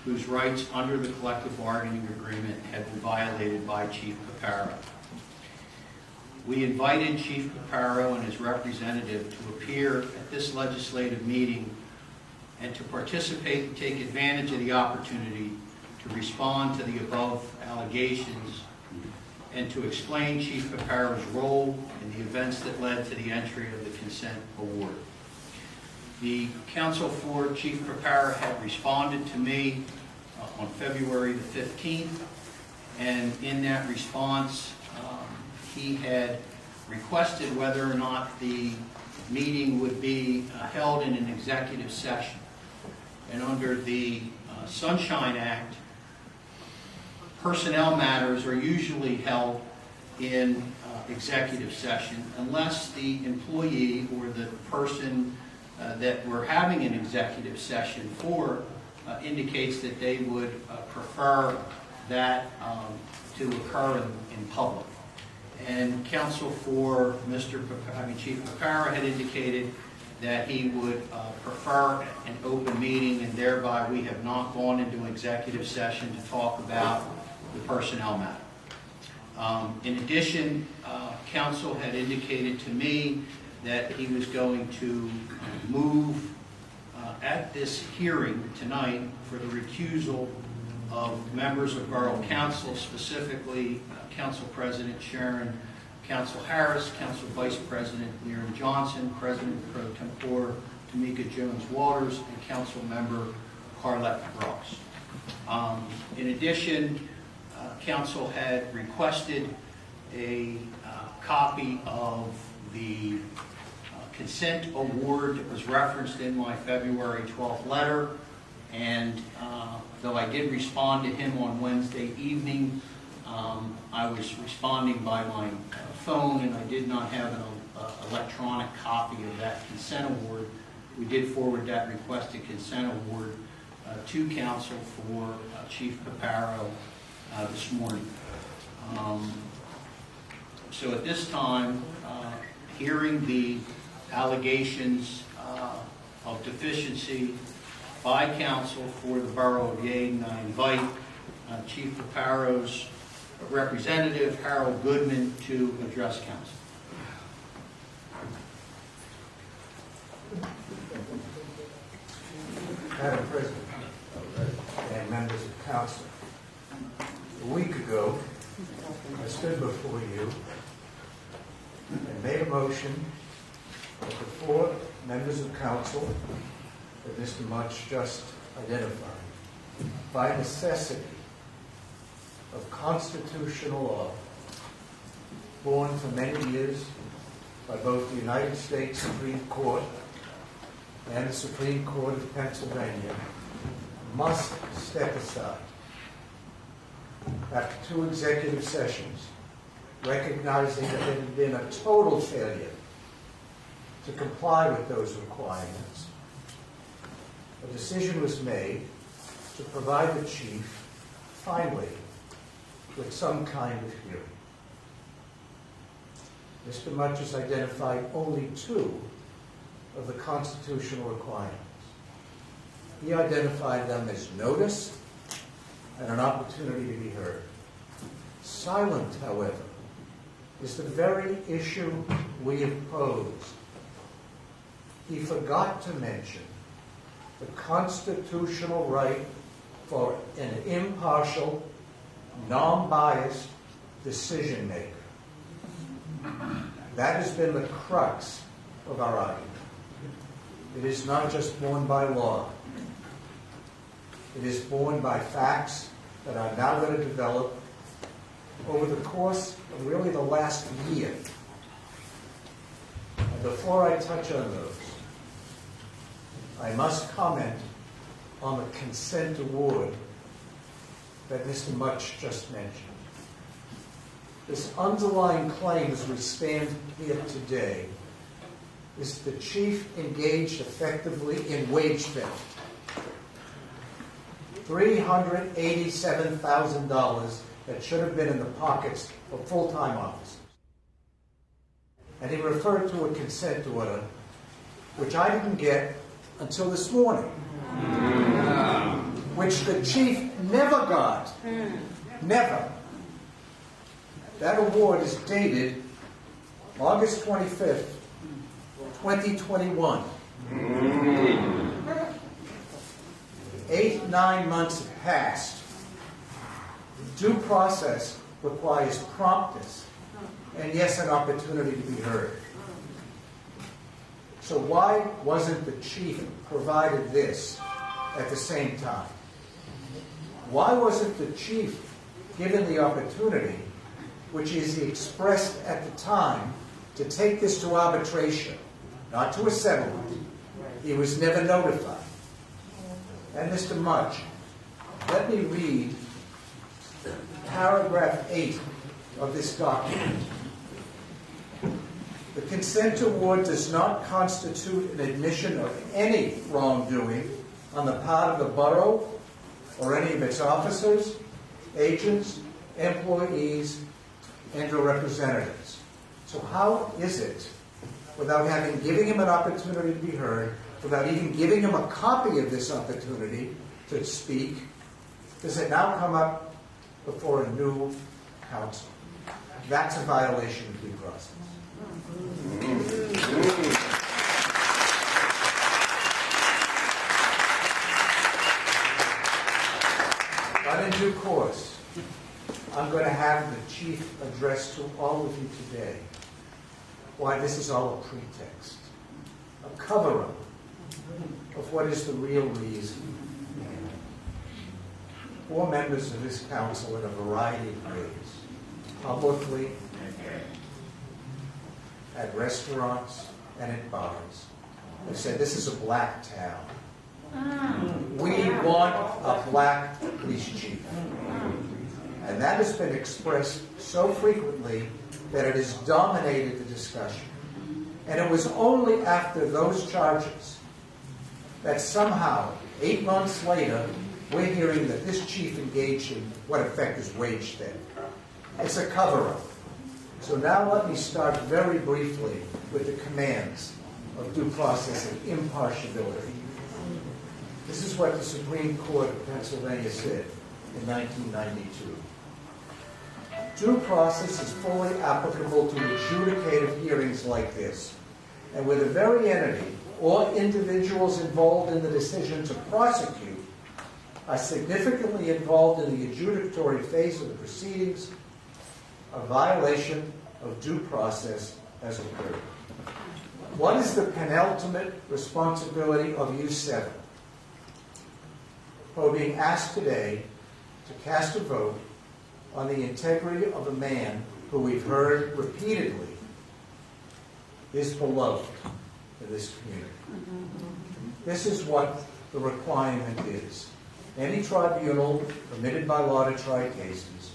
whose rights under the collective bargaining agreement had been violated by Chief Paparo. We invited Chief Paparo and his representative to appear at this legislative meeting and to participate and take advantage of the opportunity to respond to the above allegations and to explain Chief Paparo's role in the events that led to the entry of the consent award. The counsel for Chief Paparo had responded to me on February the 15th, and in that response, he had requested whether or not the meeting would be held in an executive session. And under the Sunshine Act, personnel matters are usually held in executive session unless the employee or the person that we're having an executive session for indicates that they would prefer that to occur in public. And counsel for Chief Paparo had indicated that he would prefer an open meeting, and thereby we have not gone into an executive session to talk about the personnel matter. In addition, counsel had indicated to me that he was going to move at this hearing tonight for the recusal of members of Borough Council, specifically Council President Sharon Council Harris, Council Vice President Liren Johnson, President Pro Tempore Tamika Jones-Waters, and Council Member Carlette Brooks. In addition, Council had requested a copy of the consent award that was referenced in my February 12th letter, and though I did respond to him on Wednesday evening, I was responding by my phone and I did not have an electronic copy of that consent award. We did forward that requested consent award to counsel for Chief Paparo this morning. So at this time, hearing the allegations of deficiency by counsel for the Borough of Ayden, I invite Chief Paparo's representative, Harold Goodman, to address council. Madam President and members of council, a week ago, I stood before you and made a motion that the four members of council that Mr. Munch just identified, by necessity of constitutional law, borne for many years by both the United States Supreme Court and the Supreme Court of Pennsylvania, must step aside. After 2 executive sessions, recognizing that there had been a total failure to comply with those requirements, a decision was made to provide the chief, finally, with some kind of hearing. Mr. Mutch has identified only 2 of the constitutional requirements. He identified them as notice and an opportunity to be heard. Silent, however, is the very issue we have posed. He forgot to mention the constitutional right for an impartial, non-biased decision maker. That has been the crux of our argument. It is not just borne by law. It is borne by facts that are now going to develop over the course of really the last year. And before I touch on those, I must comment on the consent award that Mr. Mutch just mentioned. This underlying claim as we stand here today is the chief engaged effectively in wage theft. $387,000 that should have been in the pockets of full-time officers. And he referred to a consent order, which I didn't get until this morning, which the chief never got. Never. That award is dated August 25th, 2021. 8-9 months have passed. Due process requires promptness and, yes, an opportunity to be heard. So why wasn't the chief provided this at the same time? Why wasn't the chief given the opportunity, which is he expressed at the time, to take this to arbitration, not to a settlement? He was never notified. And Mr. Mutch, let me read paragraph 8 of this document. The consent award does not constitute an admission of any wrongdoing on the part of the borough or any of its officers, agents, employees, and or representatives. So how is it, without giving him an opportunity to be heard, without even giving him a copy of this opportunity to speak, does it now come up before a new council? That's a violation of due process. But in due course, I'm going to have the chief address to all of you today why this is all a pretext, a cover-up of what is the real reason. 4 members of this council in a variety of ways, publicly, at restaurants and at bars, have said this is a black town. We want a black police chief. And that has been expressed so frequently that it has dominated the discussion. And it was only after those charges that somehow, 8 months later, we're hearing that this chief engaged in what effect is wage theft. It's a cover-up. So now let me start very briefly with the commands of due process and impartiality. This is what the Supreme Court of Pennsylvania said in 1992. Due process is fully applicable to adjudicative hearings like this, and where the very entity or individuals involved in the decision to prosecute are significantly involved in the adjudicatory phase of the proceedings, a violation of due process has occurred. What is the penultimate responsibility of you 7 who are being asked today to cast a vote on the integrity of a man who we've heard repeatedly is beloved in this community? This is what the requirement is. Any tribunal permitted by law to try cases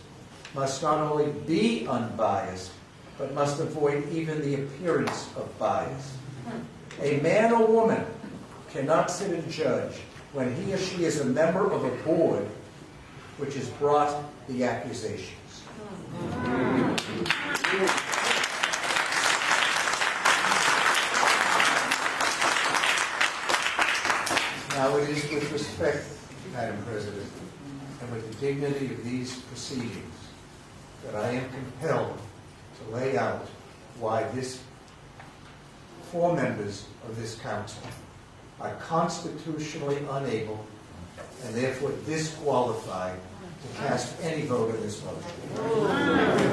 must not only be unbiased, but must avoid even the appearance of bias. A man or woman cannot sit and judge when he or she is a member of a board which has brought the accusations. Now it is with respect, Madam President, and with the dignity of these proceedings that I am compelled to lay out why four members of this council are constitutionally unable and therefore disqualified to cast any vote on this motion.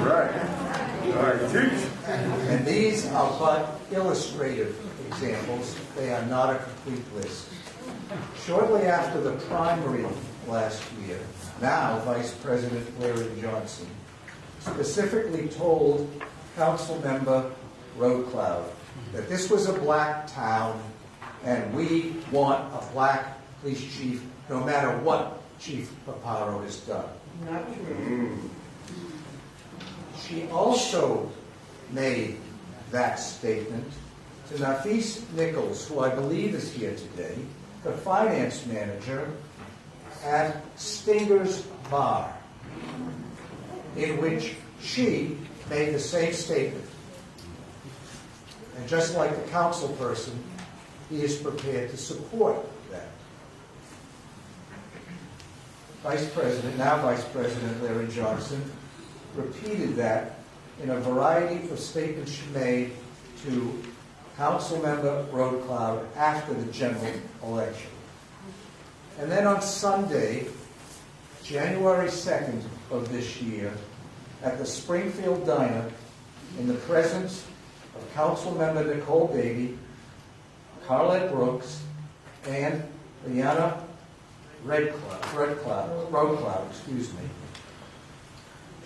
Right. All right, teach. And these are but illustrative examples. They are not a complete list. Shortly after the primary last year, now Vice President Larry Johnson specifically told Council Member Roadcloud that this was a black town and we want a black police chief no matter what Chief Paparo has done. Not true. She also made that statement to Nafis Nichols, who I believe is here today, the finance manager at Stinger's Bar, in which she made the same statement. And just like the council person, he is prepared to support that. Now Vice President Larry Johnson, repeated that in a variety of statements she made to Councilmember Roadcloud after the general election. And then on Sunday, January 2nd of this year, at the Springfield Diner, in the presence of Councilmember Nicole Baby, Carlette Brooks, and Liana Roadcloud,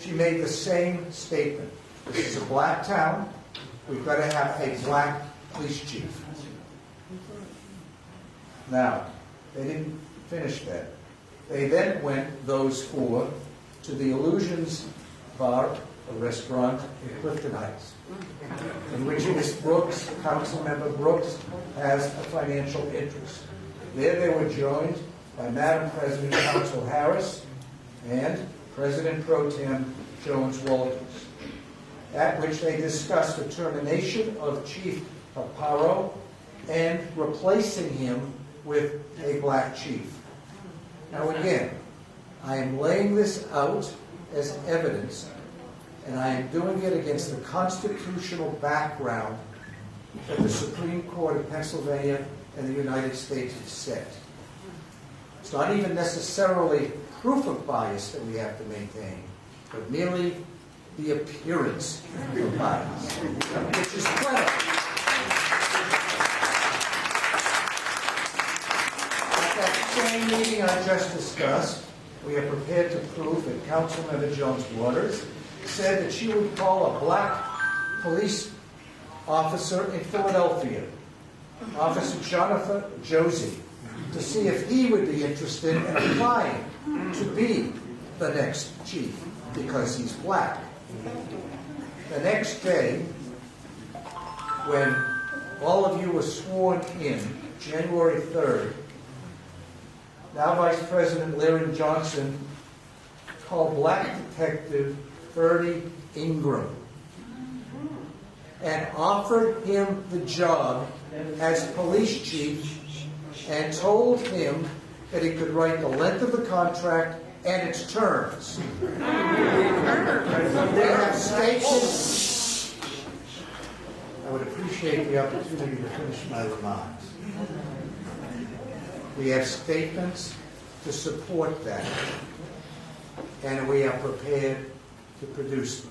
she made the same statement. This is a black town. We've got to have a black police chief. Now, they didn't finish that. They then went, those four, to the Illusions Bar, a restaurant in Clifton Heights, in which Ms. Brooks, Councilmember Brooks, has a financial interest. There they were joined by Madam President Council Harris and President Pro Tem Jones Walters, at which they discussed the termination of Chief Paparo and replacing him with a black chief. Now again, I am laying this out as evidence, and I am doing it against the constitutional background that the Supreme Court of Pennsylvania and the United States have set. It's not even necessarily proof of bias that we have to maintain, but merely the appearance of bias, which is clever. At that same meeting I just discussed, we are prepared to prove that Councilmember Jones Waters said that she would call a black police officer in Philadelphia, Officer Jonathan Josie, to see if he would be interested in applying to be the next chief because he's black. The next day, when all of you were sworn in, January 3rd, now Vice President Larry Johnson called Black Detective Ferdy Ingram and offered him the job as police chief and told him that he could write the length of the contract and its terms. They have statements. I would appreciate the opportunity to finish my remarks. We have statements to support that, and we are prepared to produce them.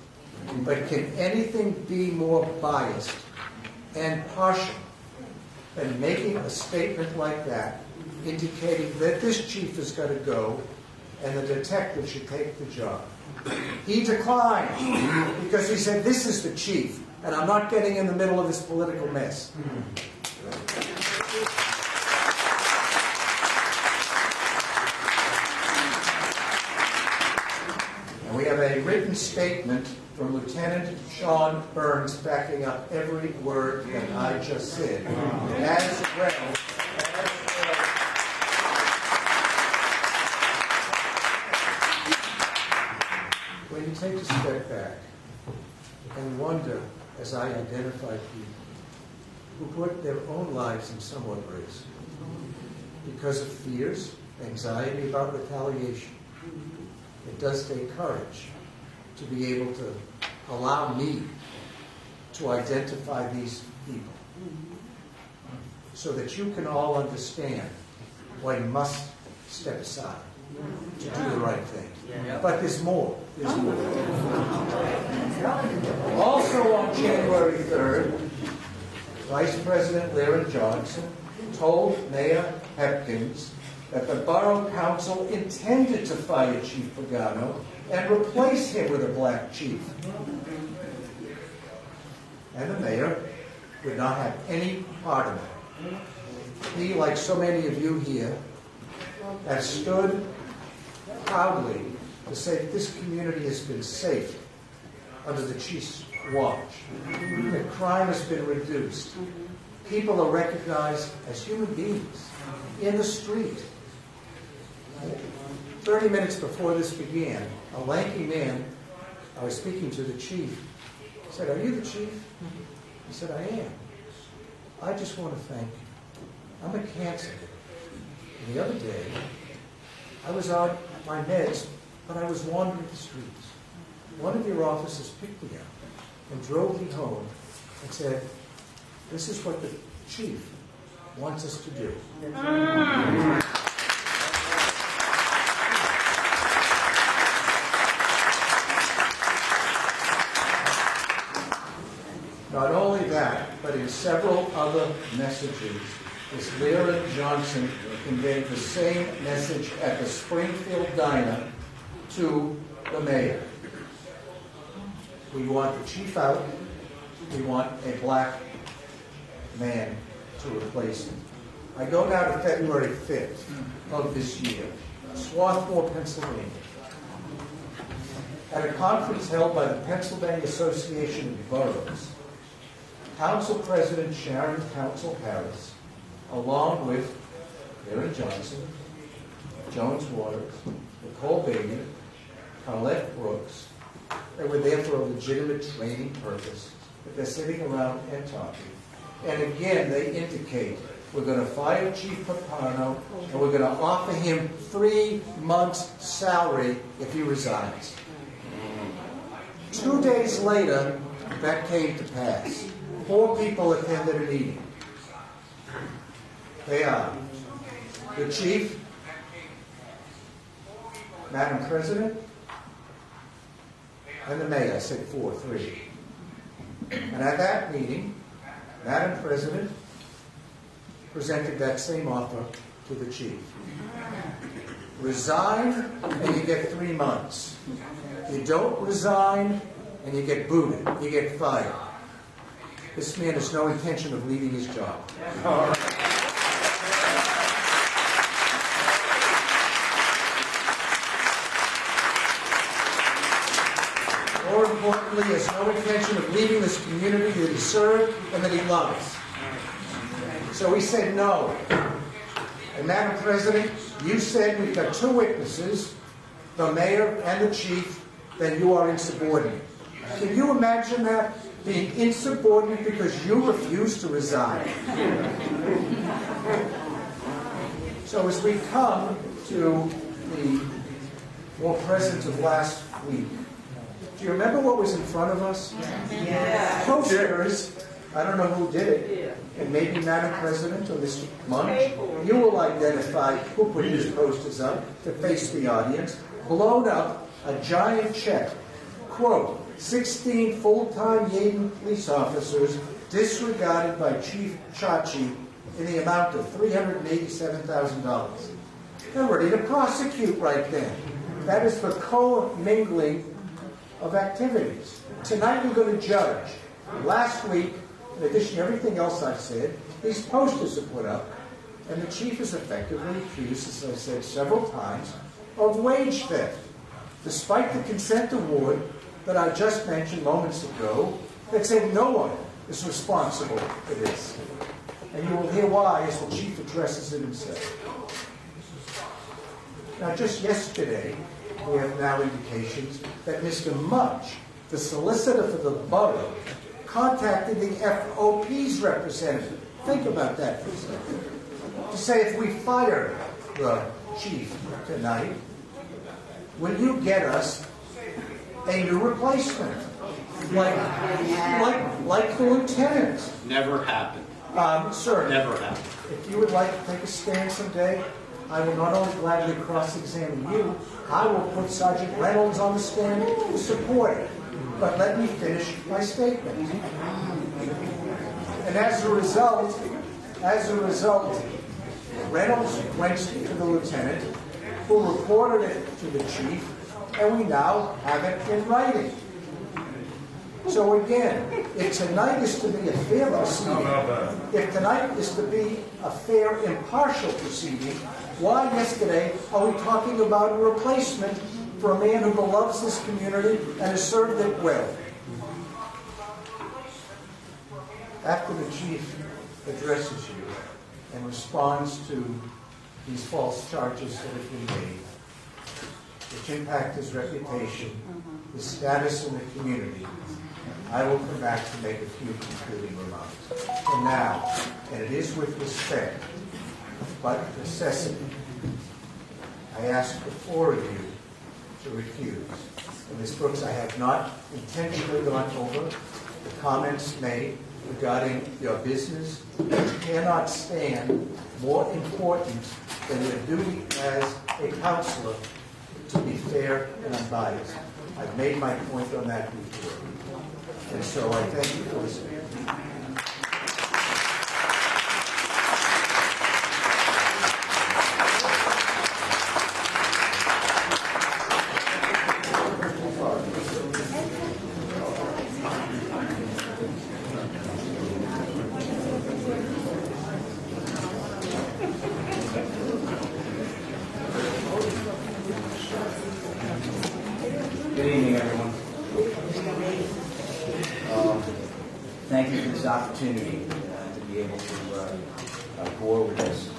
But can anything be more biased and partial than making a statement like that, indicating that this chief is going to go and the detective should take the job? He declined because he said, this is the chief, and I'm not getting in the middle of this political mess. And we have a written statement from Lieutenant Sean Burns backing up every word that I just said, as well as take a step back and wonder, as I identify people who put their own lives in somewhat risk because of fears, anxiety about retaliation. It does take courage to be able to allow me to identify these people so that you can all understand why you must step aside to do the right thing. But there's more. There's more. Also on January 3rd, Vice President Lyra Johnson told Mayor Hepkins that the Borough Council intended to fire Chief Pagano and replace him with a black chief. And the mayor would not have any part of it. He, like so many of you here, has stood proudly to say that this community has been safe under the chief's watch. That crime has been reduced. People are recognized as human beings in the street. 30 minutes before this began, a lanky man, I was speaking to the chief, said, "Are you the chief?" He said, "I am. I just want to thank you. I'm a cancer. And the other day, I was on my meds, but I was wandering the streets. One of your officers picked me up and drove me home and said, 'This is what the chief wants us to do.'" Not only that, but in several other messages, Ms. Lyra Johnson conveyed the same message at the Springfield Diner to the mayor. We want the chief out. We want a black man to replace him. I go now to February 5th of this year, Swarthmore, Pennsylvania. At a conference held by the Pennsylvania Association of Boroughs, Council President Sharon Council Harris, along with Lyra Johnson, Jones Waters, Nicole Bailey, Carlette Brooks, they were there for a legitimate training purpose, but they're sitting around and talking. And again, they indicate, we're going to fire Chief Pagano, and we're going to offer him 3 months' salary if he resigns. 2 days later, that came to pass. 4 people attended a meeting. They are the chief, Madam President, and the mayor. I said 4, 3. And at that meeting, Madam President presented that same offer to the chief. Resign and you get 3 months. You don't resign and you get booted. You get fired. This man has no intention of leaving his job. More importantly, he has no intention of leaving this community that he served and that he loves. So he said no. And Madam President, you said we've got 2 witnesses, the mayor and the chief, then you are insubordinate. Can you imagine that? Being insubordinate because you refuse to resign. So as we come to the more present of last week, do you remember what was in front of us? Yes. Posters. I don't know who did it. And maybe Madam President or Mr. Munch, you will identify who put these posters up to face the audience. Blown up, a giant check. Quote, 16 full-time Yaden police officers disregarded by Chief Chachi in the amount of $387,000. They're ready to prosecute right then. That is the co-mingling of activities. Tonight we're going to judge. Last week, in addition to everything else I've said, these posters are put up, and the chief is effectively accused, as I've said several times, of wage theft. Despite the consent award that I just mentioned moments ago, that said no one is responsible for this. And you will hear why as the chief addresses it himself. Now, just yesterday, we have now indications that Mr. Mudge, the solicitor for the borough, contacted the FOP's representative. Think about that for a second. To say, if we fire the chief tonight, will you get us a new replacement? Like the lieutenant. Never happened. Sir, Never happened. if you would like to take a stand someday, I will not only gladly cross-examine you, I will put Sergeant Reynolds on the stand to support it. But let me finish my statement. And as a result, Reynolds went to the lieutenant, who reported it to the chief, and we now have it in writing. So again, if tonight is to be a fair proceeding, if tonight is to be a fair, impartial proceeding, why yesterday are we talking about a replacement for a man who loves this community and has served it well? After the chief addresses you and responds to these false charges that have been made, which impact his reputation, his status in the community, I will come back to make a few concluding remarks. And now, and it is with respect, but necessity, I ask the four of you to refuse. And Ms. Brooks, I have not intentionally gone over the comments made regarding your business. You cannot stand more important than your duty as a counselor to be fair and unbiased. I've made my point on that before. And so I thank you for listening. Good evening, everyone. Thank you for this opportunity to be able to go over this.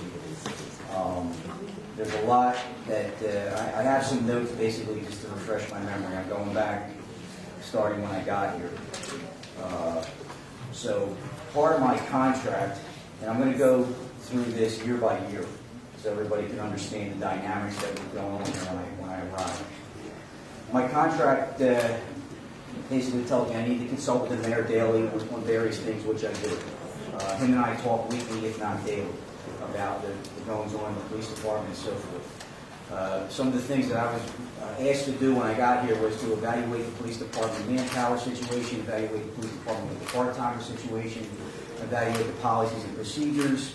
There's a lot that I have some notes basically just to refresh my memory. I'm going back starting when I got here. So part of my contract, and I'm going to go through this year by year so everybody can understand the dynamics that were going on here when I arrived. My contract basically tells me I need to consult with the mayor daily on various things, which I do. Him and I talk weekly, if not daily, about the goings on in the police department and so forth. Some of the things that I was asked to do when I got here was to evaluate the police department manpower situation, evaluate the police department with the part-timer situation, evaluate the policies and procedures,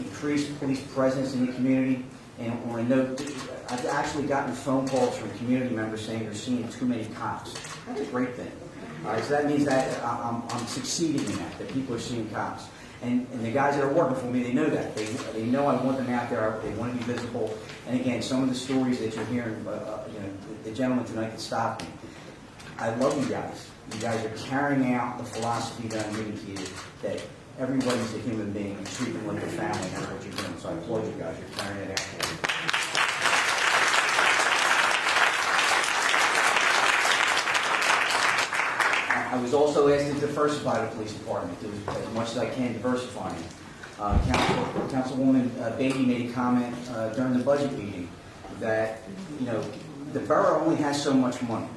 increase police presence in the community. And on a note, I've actually gotten phone calls from community members saying they're seeing too many cops. That's a great thing. So that means that I'm succeeding in that people are seeing cops. And the guys that are working for me, they know that. They know I want them out there. They want to be visible. And again, some of the stories that you're hearing, the gentleman tonight that stopped me, I love you guys. You guys are carrying out the philosophy that I'm giving to you, that everybody's a human being and treat them like a family. That's what you're doing. So I applaud you guys. You're carrying it out. I was also asked to diversify the police department, do as much as I can diversifying. Councilwoman Beatty made a comment during the budget meeting that, the borough only has so much money.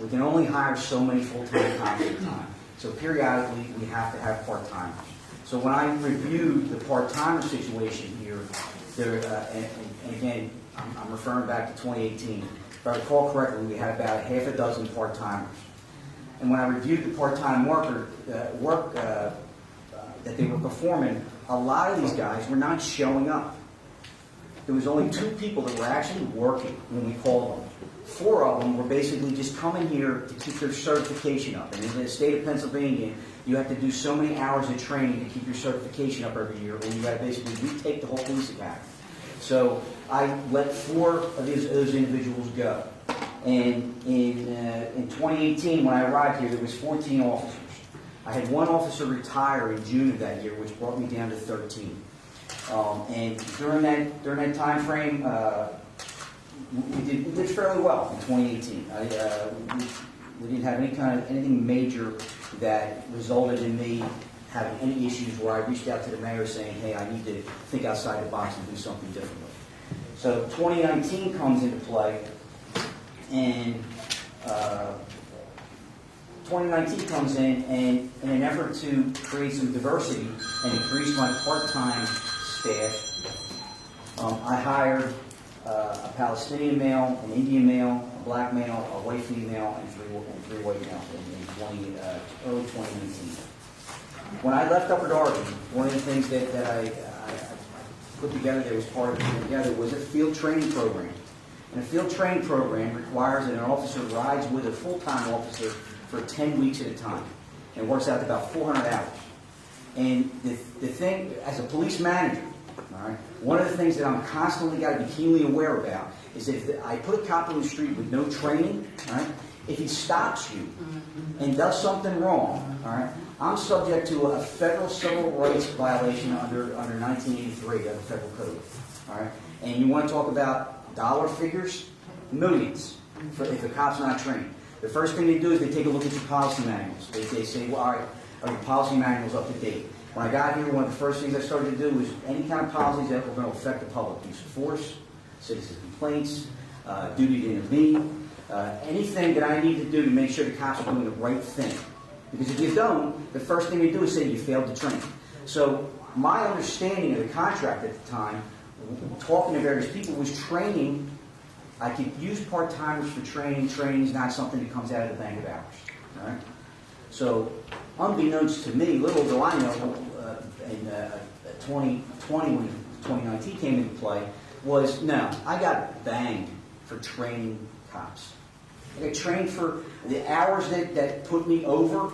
We can only hire so many full-time cops at a time. So periodically, we have to have part-timers. So when I reviewed the part-timer situation here, and again, I'm referring back to 2018. If I recall correctly, we had about half a dozen part-timers. And when I reviewed the part-time work that they were performing, a lot of these guys were not showing up. There was only 2 people that were actually working when we called them. 4 of them were basically just coming here to keep their certification up. And in the state of Pennsylvania, you have to do so many hours of training to keep your certification up every year, or you got to basically retake the whole police academy. So I let 4 of those individuals go. And in 2018, when I arrived here, there was 14 officers. I had 1 officer retire in June of that year, which brought me down to 13. And during that time frame, we did fairly well in 2018. We didn't have anything major that resulted in me having any issues where I reached out to the mayor saying, hey, I need to think outside the box and do something differently. So 2019 comes into play, and 2019 comes in an effort to create some diversity and increase my part-time staff. I hired a Palestinian male, an Indian male, a black male, a white female, and three white males in early 2019. When I left Upper Darby, one of the things that I put together that was part of putting together was a field training program. And a field training program requires that an officer rides with a full-time officer for 10 weeks at a time. And it works out to about 400 hours. And the thing, as a police manager, all right, one of the things that I'm constantly got to be keenly aware about is that if I put a cop on the street with no training, all right, if he stops you and does something wrong, all right, I'm subject to a federal civil rights violation under 1983 of the federal code. All right, and you want to talk about dollar figures? Millions if a cop's not trained. The first thing they do is they take a look at your policy manuals. They say, well, all right, are your policy manuals up to date? When I got here, one of the first things I started to do was any kind of policies that were going to affect the public. Use of force, citizen complaints, duty to intervene, anything that I need to do to make sure the cops are doing the right thing. Because if you don't, the first thing they do is say you failed to train. So my understanding of the contract at the time, talking to various people, was training. I could use part-timers for training. Training is not something that comes out of the bank of hours. All right? So unbeknownst to me, little do I know, in 2020 when 2019 came into play, was no, I got banged for training cops. I got trained for the hours that put me over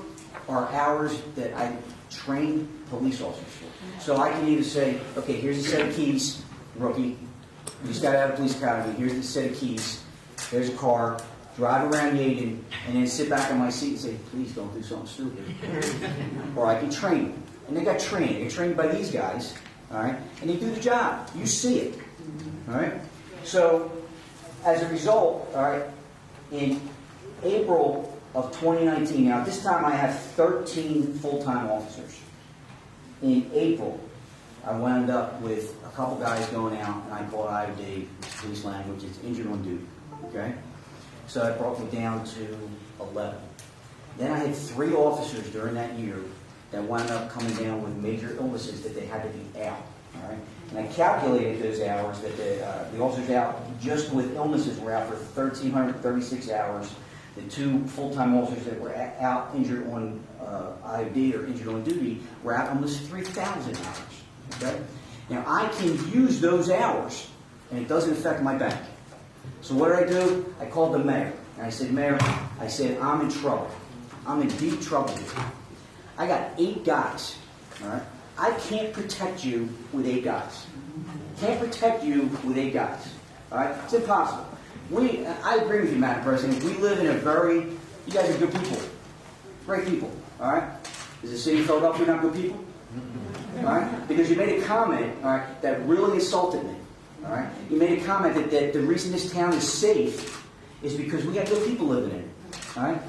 are hours that I trained police officers for. So I can either say, okay, here's a set of keys, rookie. You just got out of police academy. Here's the set of keys. There's a car. Drive around Yaden, and then sit back on my seat and say, please don't do something stupid. Or I can train them. And they got trained. They got trained by these guys, all right? And they do the job. You see it, all right? So, as a result, all right, in April of 2019, now this time I have 13 full-time officers. In April, I wound up with a couple guys going out, and I call it IOD, police language, it's injured on duty, okay? So it brought me down to 11. Then I had 3 officers during that year that wound up coming down with major illnesses that they had to be out. All right? And I calculated those hours that the officers out just with illnesses were out for 1,336 hours. The 2 full-time officers that were out injured on IOD or injured on duty were out almost 3,000 hours. Okay? Now I can use those hours, and it doesn't affect my bank. So what did I do? I called the mayor. And I said, Mayor, I said, I'm in trouble. I'm in deep trouble here. I got 8 guys. All right? I can't protect you with 8 guys. Can't protect you with 8 guys. All right? It's impossible. I agree with you, Madam President. We live in you guys are good people. Great people. All right? Is the city of Philadelphia not good people? All right? Because you made a comment, all right, that really insulted me. All right? You made a comment that the reason this town is safe is because we got good people living in it. All right?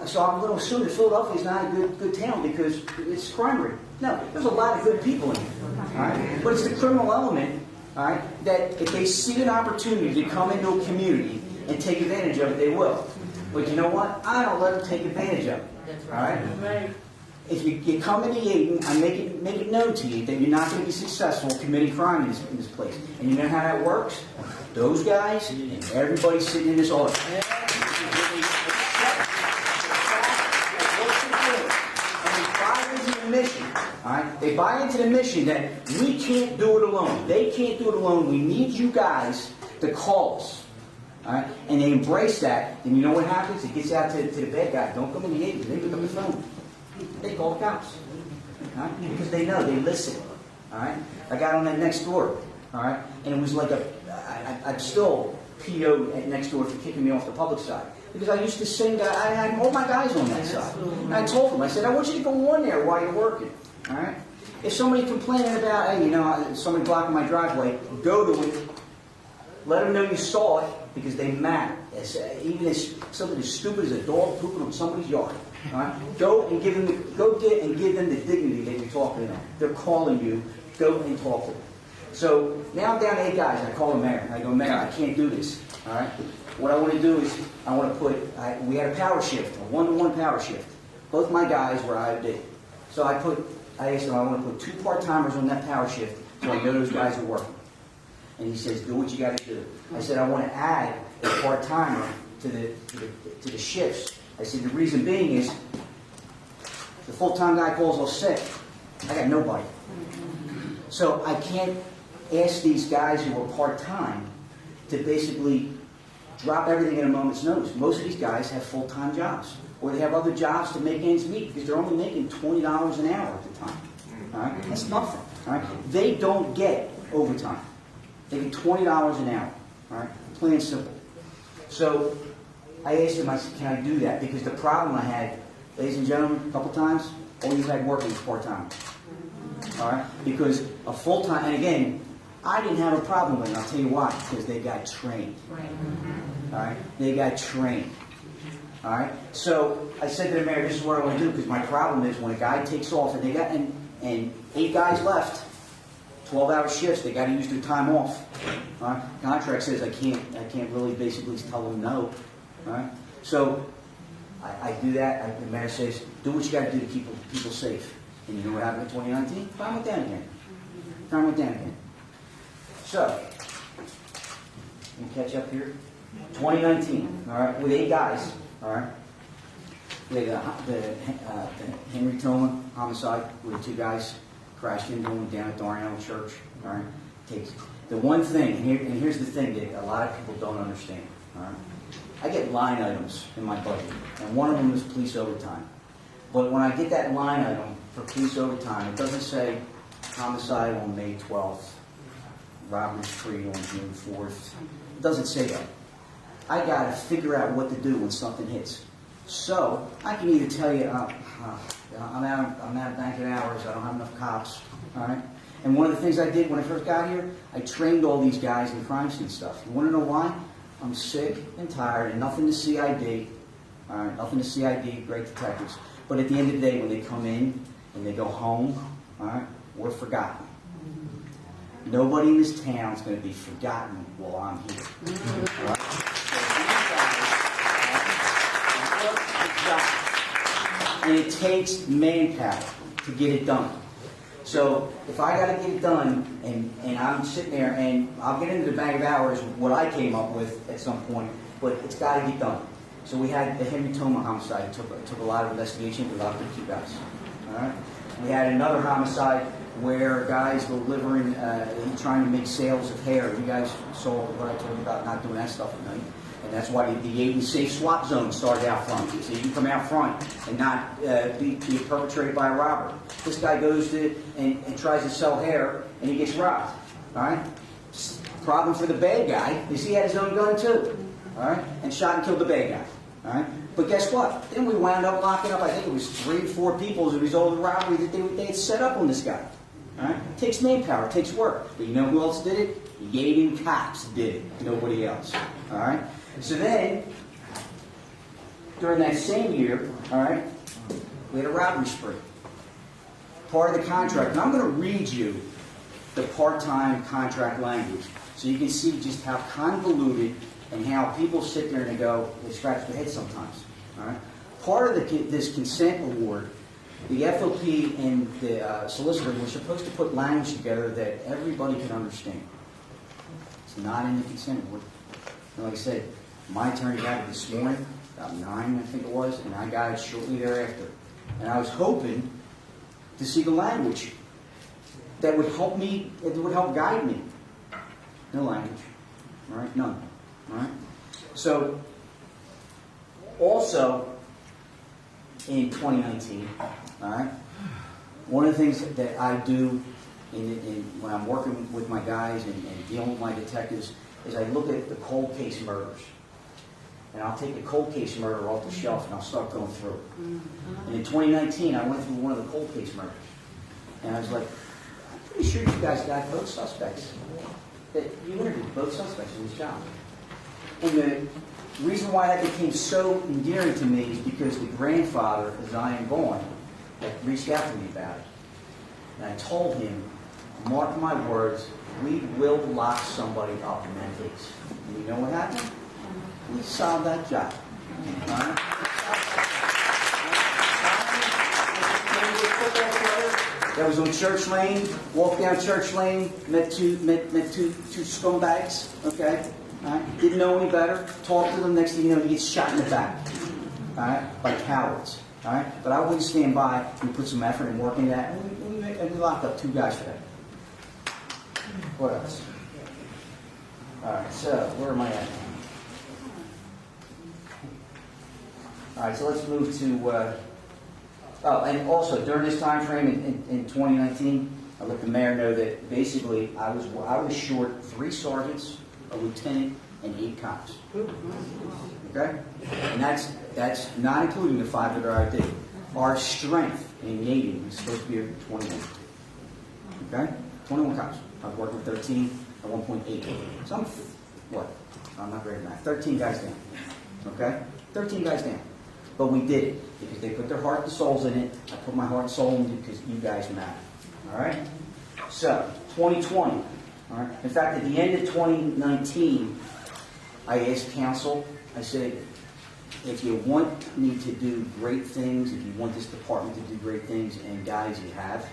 So I'm going to assume that Philadelphia is not a good town because it's crime rate. No, there's a lot of good people in here. All right? But it's the criminal element, all right, that if they see an opportunity to come into a community and take advantage of it, they will. But you know what? I don't let them take advantage of it. All right? If you come into Yaden, I make it known to you that you're not going to be successful committing crime in this place. And you know how that works? Those guys and everybody sitting in this audience. Mission, all right? They buy into the mission that we can't do it alone. They can't do it alone. We need you guys to call us, all right? And they embrace that. And you know what happens? It gets out to the bad guy. Don't come in the Yaden. They pick up the phone. They call the cops, all right? Because they know. They listen, all right? I got on that next door, all right? And it was like I'm still PO'd at next door for kicking me off the public side. Because I used to sing, I had all my guys on that side. And I told them, I said, I want you to go on there while you're working. All right? If somebody complaining about, hey, somebody blocking my driveway, go to it. let them know you saw it, because they matter. Even as something as stupid as a dog pooping on somebody's yard. All right? Go and give them the dignity that you're talking about. They're calling you. Go and talk to them. So now I'm down to 8 guys. I call the mayor. I go, Mayor, I can't do this. All right? What I want to do is I want to put. We had a power shift, a 1-to-1 power shift. Both my guys were out of date. So I asked him, I want to put 2 part-timers on that power shift so I know those guys are working. And he says, do what you got to do. I said, I want to add a part-timer to the shifts. I said, the reason being is the full-time guy calls off sick. I got nobody. So I can't ask these guys who are part-time to basically drop everything at a moment's notice. Most of these guys have full-time jobs, or they have other jobs to make ends meet because they're only making $20 an hour at the time. All right? That's nothing. All right? They don't get overtime. They get $20 an hour. All right? Plain and simple. So I asked him, I said, can I do that? Because the problem I had, ladies and gentlemen, a couple times, all you had working was part-time. All right? Because a full-time, and again, I didn't have a problem with it. I'll tell you why. Because they got trained. All right? They got trained. All right? So I said to the mayor, this is what I want to do, because my problem is when a guy takes off and they got and 8 guys left, 12-hour shifts, they got to use their time off. All right? Contract says I can't really basically tell them no. All right? So I do that. The mayor says, do what you got to do to keep people safe. And you know what happened in 2019? Time went down again. Time went down again. So, let me catch up here. 2019, all right, with 8 guys, all right. We had the Henry Toma homicide, where 2 guys crashed into him down at Darnell Church, all right. Takes the one thing, and here's the thing that a lot of people don't understand, all right. I get line items in my budget, and one of them is police overtime. But when I get that line item for police overtime, it doesn't say homicide on May 12th, robbery spree on June 4th. It doesn't say that. I got to figure out what to do when something hits. So I can either tell you, I'm out of banking hours, I don't have enough cops, all right? And one of the things I did when I first got here, I trained all these guys in crime scene stuff. You want to know why? I'm sick and tired, and nothing to CID, all right? Nothing to CID, great detectives. But at the end of the day, when they come in and they go home, all right, we're forgotten. Nobody in this town is going to be forgotten while I'm here. All right? And it takes manpower to get it done. So if I got to get it done, and I'm sitting there, and I'll get into the bank of hours what I came up with at some point, but it's got to get done. So we had the Henry Toma homicide. It took a lot of investigation, but a lot of good guys. All right. We had another homicide where guys were delivering, trying to make sales of hair. You guys saw what I told you about not doing that stuff at night. And that's why the Aid and Safe swap zone started out front. So you can come out front and not be perpetrated by a robber. This guy goes to and tries to sell hair, and he gets robbed. All right? Problem for the bad guy is he had his own gun too. All right? And shot and killed the bad guy. All right? But guess what? Then we wound up locking up, I think it was 3 or 4 people as a result of the robbery that they had set up on this guy. All right? It takes manpower, it takes work. But you know who else did it? The Yaden cops did it. Nobody else. All right? So then, during that same year, all right, we had a robbery spree. Part of the contract, and I'm going to read you the part-time contract language so you can see just how convoluted and how people sit there and they scratch their heads sometimes. All right? Part of this consent award, the FOP and the solicitor were supposed to put language together that everybody can understand. It's not in the consent award. And like I said, my attorney got it this morning, about 9, I think it was, and I got it shortly thereafter. And I was hoping to see the language that would help me, that would help guide me. No language. All right? None. All right? So, also, in 2019, all right, one of the things that I do when I'm working with my guys and dealing with my detectives is I look at the cold case murders. And I'll take the cold case murder off the shelf and I'll start going through it. And in 2019, I went through one of the cold case murders. And I was like, I'm pretty sure you guys got both suspects. that you interviewed both suspects in this job. And the reason why that became so endearing to me is because the grandfather, Zion Vaughn, had reached out to me about it. And I told him, mark my words, we will lock somebody up in that case. And you know what happened? We solved that job. All right? That was on Church Lane. Walked down Church Lane, met two scumbags. Okay, all right. Didn't know any better. Talked to them. Next thing you know, he gets shot in the back. All right, by cowards. All right, but I wouldn't stand by. We put some effort and work into that, and we locked up 2 guys for that. What else? All right, so where am I at? All right, so let's move to. Oh, and also during this time frame in 2019, I let the mayor know that basically I was short 3 sergeants, a lieutenant, and 8 cops. Okay, and that's not including the 5 that are out there. Our strength in Yaden is supposed to be 21. Okay, 21 cops. I've worked with 13 at 1.8. So I'm not great at math. 13 guys down. Okay, 13 guys down. But we did it because they put their heart and souls in it. I put my heart and soul in it because you guys matter. All right? So, 2020. All right? In fact, at the end of 2019, I asked council, I said, if you want me to do great things, if you want this department to do great things, and guys, you have,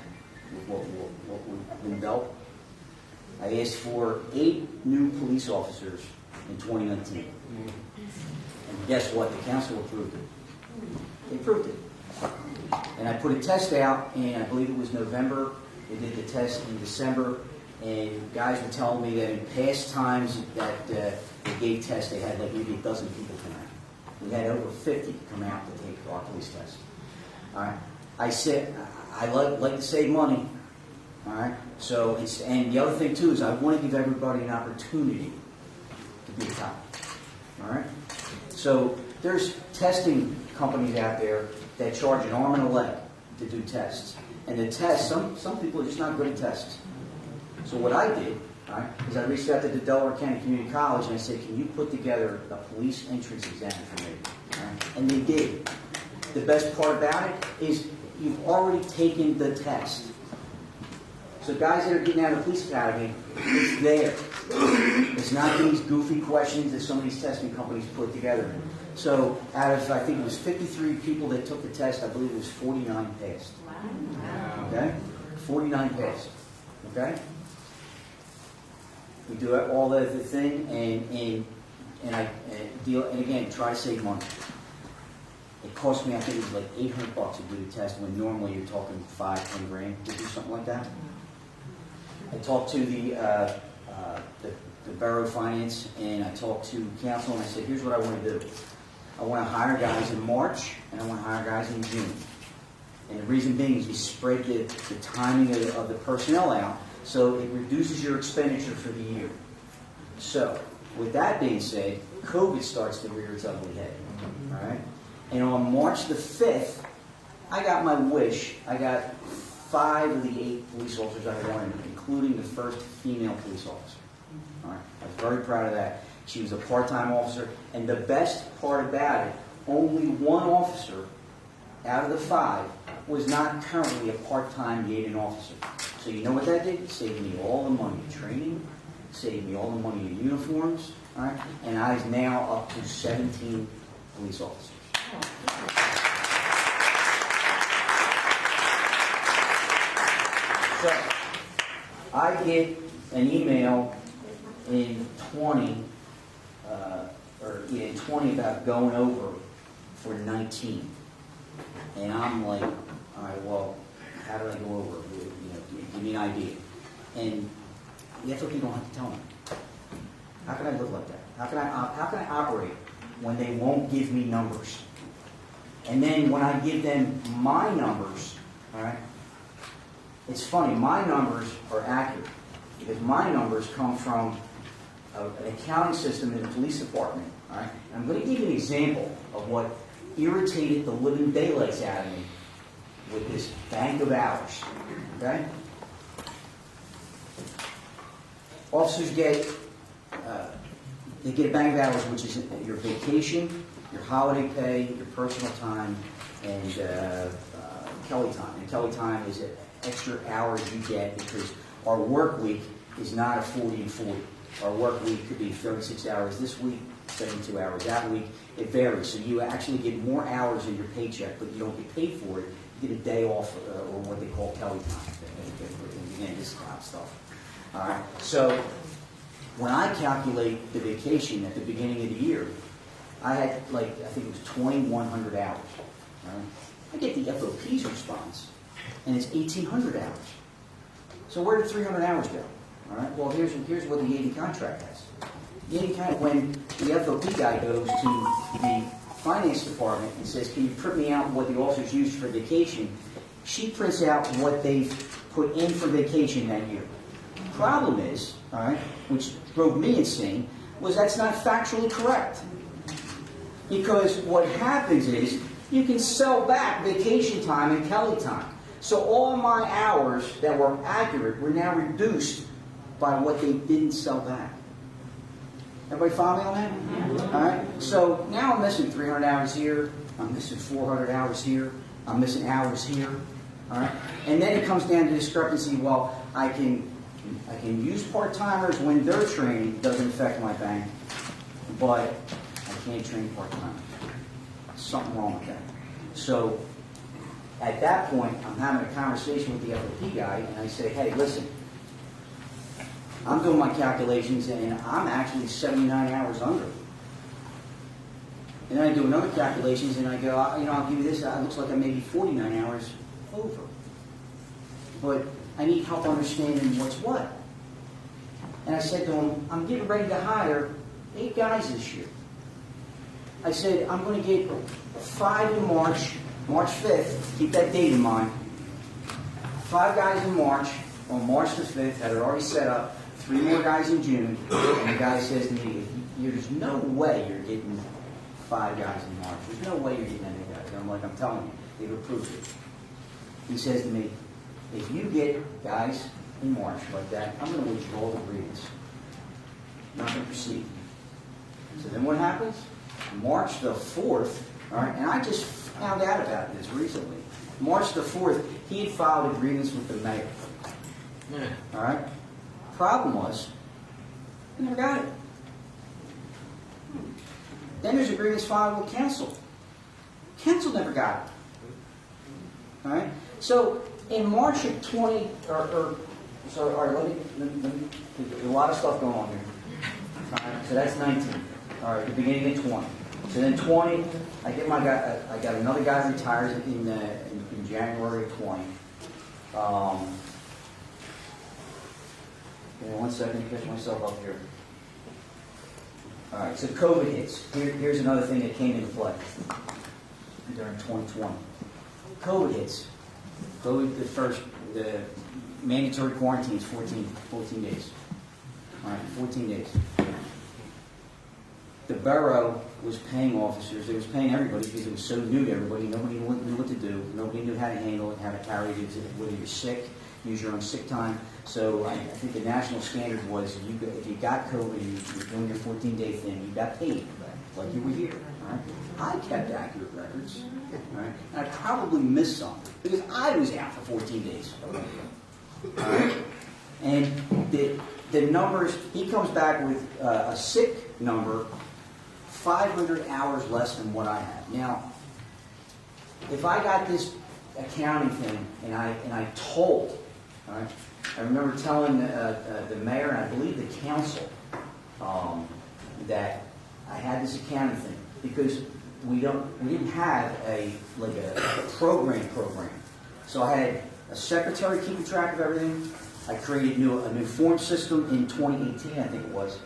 with what we've been dealt, I asked for 8 new police officers in 2019. And guess what? The council approved it. They approved it. And I put a test out, and I believe it was November. They did the test in December, and guys were telling me that in past times that they gave tests, they had like maybe a dozen people come out. We had over 50 come out to take our police test. All right. I said I like to save money. All right. So and the other thing too is I want to give everybody an opportunity to be a cop. All right. So there's testing companies out there that charge an arm and a leg to do tests. And the tests, some people are just not good at tests. So what I did, all right, is I reached out to the Delaware County Community College and I said, can you put together a police entrance exam for me? All right? And they did. The best part about it is you've already taken the test. So guys that are getting out of the police academy, it's there. It's not these goofy questions that some of these testing companies put together. So out of, I think it was 53 people that took the test, I believe it was 49 passed. Okay? 49 passed. Okay? We do all the thing, and I deal, and again, try to save money. It cost me, I think it was like $800 to do the test, when normally you're talking $5-10 grand to do something like that. I talked to the borough finance, and I talked to council, and I said, here's what I want to do. I want to hire guys in March, and I want to hire guys in June. And the reason being is you spread the timing of the personnel out, so it reduces your expenditure for the year. So, with that being said, COVID starts to rear its ugly head. All right? And on March the 5th, I got my wish. I got 5 of the 8 police officers I wanted, including the first female police officer. All right? I was very proud of that. She was a part-time officer, and the best part about it, only 1 officer out of the 5 was not currently a part-time Yaden officer. So you know what that did? It saved me all the money in training, saved me all the money in uniforms, all right? And I is now up to 17 police officers. So I get an email in 20 about going over for 19. And I'm like, all right, well, how do I go over? Give me an idea. And the FOP don't have to tell me. How can I live like that? How can I operate when they won't give me numbers? And then when I give them my numbers, all right, it's funny, my numbers are accurate because my numbers come from an accounting system in the police department. All right? And I'm going to give you an example of what irritated the living daylights out of me with this bank of hours. Okay? Officers get, they get a bank of hours, which is your vacation, your holiday pay, your personal time, and Kelly time. And Kelly time is extra hours you get because our work week is not a 40 and 40. Our work week could be 36 hours this week, 72 hours that week. It varies. So you actually get more hours in your paycheck, but you don't get paid for it. You get a day off, or what they call Kelly time. Again, this kind of stuff. All right. So when I calculate the vacation at the beginning of the year, I had I think it was 2,100 hours. All right? I get the FOP's response, and it's 1,800 hours. So where did 300 hours go? All right. Well, here's what the Yaden contract has. Yaden contract, when the FOP guy goes to the finance department and says, "Can you print me out what the officers used for vacation?" She prints out what they've put in for vacation that year. Problem is, all right, which drove me insane, was that's not factually correct. Because what happens is you can sell back vacation time and Kelly time. So all my hours that were accurate were now reduced by what they didn't sell back. Everybody follow me on that? All right. So now I'm missing 300 hours here. I'm missing 400 hours here. I'm missing hours here. All right. And then it comes down to discrepancy. Well, I can use part-timers when their training doesn't affect my bank, but I can't train part-timers. Something wrong with that. So at that point, I'm having a conversation with the FOP guy, and I say, "Hey, listen, I'm doing my calculations, and I'm actually 79 hours under." And then I do another calculations, and I go, I'll give you this. It looks like I may be 49 hours over. But I need help understanding what's what. And I said to him, "I'm getting ready to hire 8 guys this year." I said, "I'm going to get 5 in March 5th, keep that date in mind. 5 guys in March, on March the 5th, had it already set up, 3 more guys in June." And the guy says to me, "There's no way you're getting 5 guys in March. There's no way you're getting any guys." And I'm like, "I'm telling you, they've approved it." He says to me, "If you get guys in March like that, I'm going to withdraw the grievance. I'm not going to proceed." So then what happens? March the 4th, all right, and I just found out about this recently. March the 4th, he had filed a grievance with the mayor. All right? Problem was, I never got it. Then there's a grievance filed with council. Council never got it. All right? So in March of 20, all right, let me, there's a lot of stuff going on here. All right, so that's 19. All right, the beginning of 20. So then 20, I get my guy. I got another guy retires in January of 20. One second to catch myself up here. All right, so COVID hits. Here's another thing that came into play during 2020. COVID hits. COVID, the mandatory quarantine is 14 days. All right, 14 days. The borough was paying officers. They was paying everybody because it was so new to everybody. Nobody knew what to do. Nobody knew how to handle it, how to carry it. Whether you're sick, use your own sick time. So I think the national standard was if you got COVID and you were doing your 14-day thing, you got paid like you were here. All right? I kept accurate records. All right? And I probably missed some because I was out for 14 days. All right? And the numbers, he comes back with a sick number 500 hours less than what I have. Now, if I got this accounting thing and I told, all right, I remember telling the mayor and I believe the council that I had this accounting thing because we didn't have a program. So I had a secretary keeping track of everything. I created a new form system in 2018, I think it was,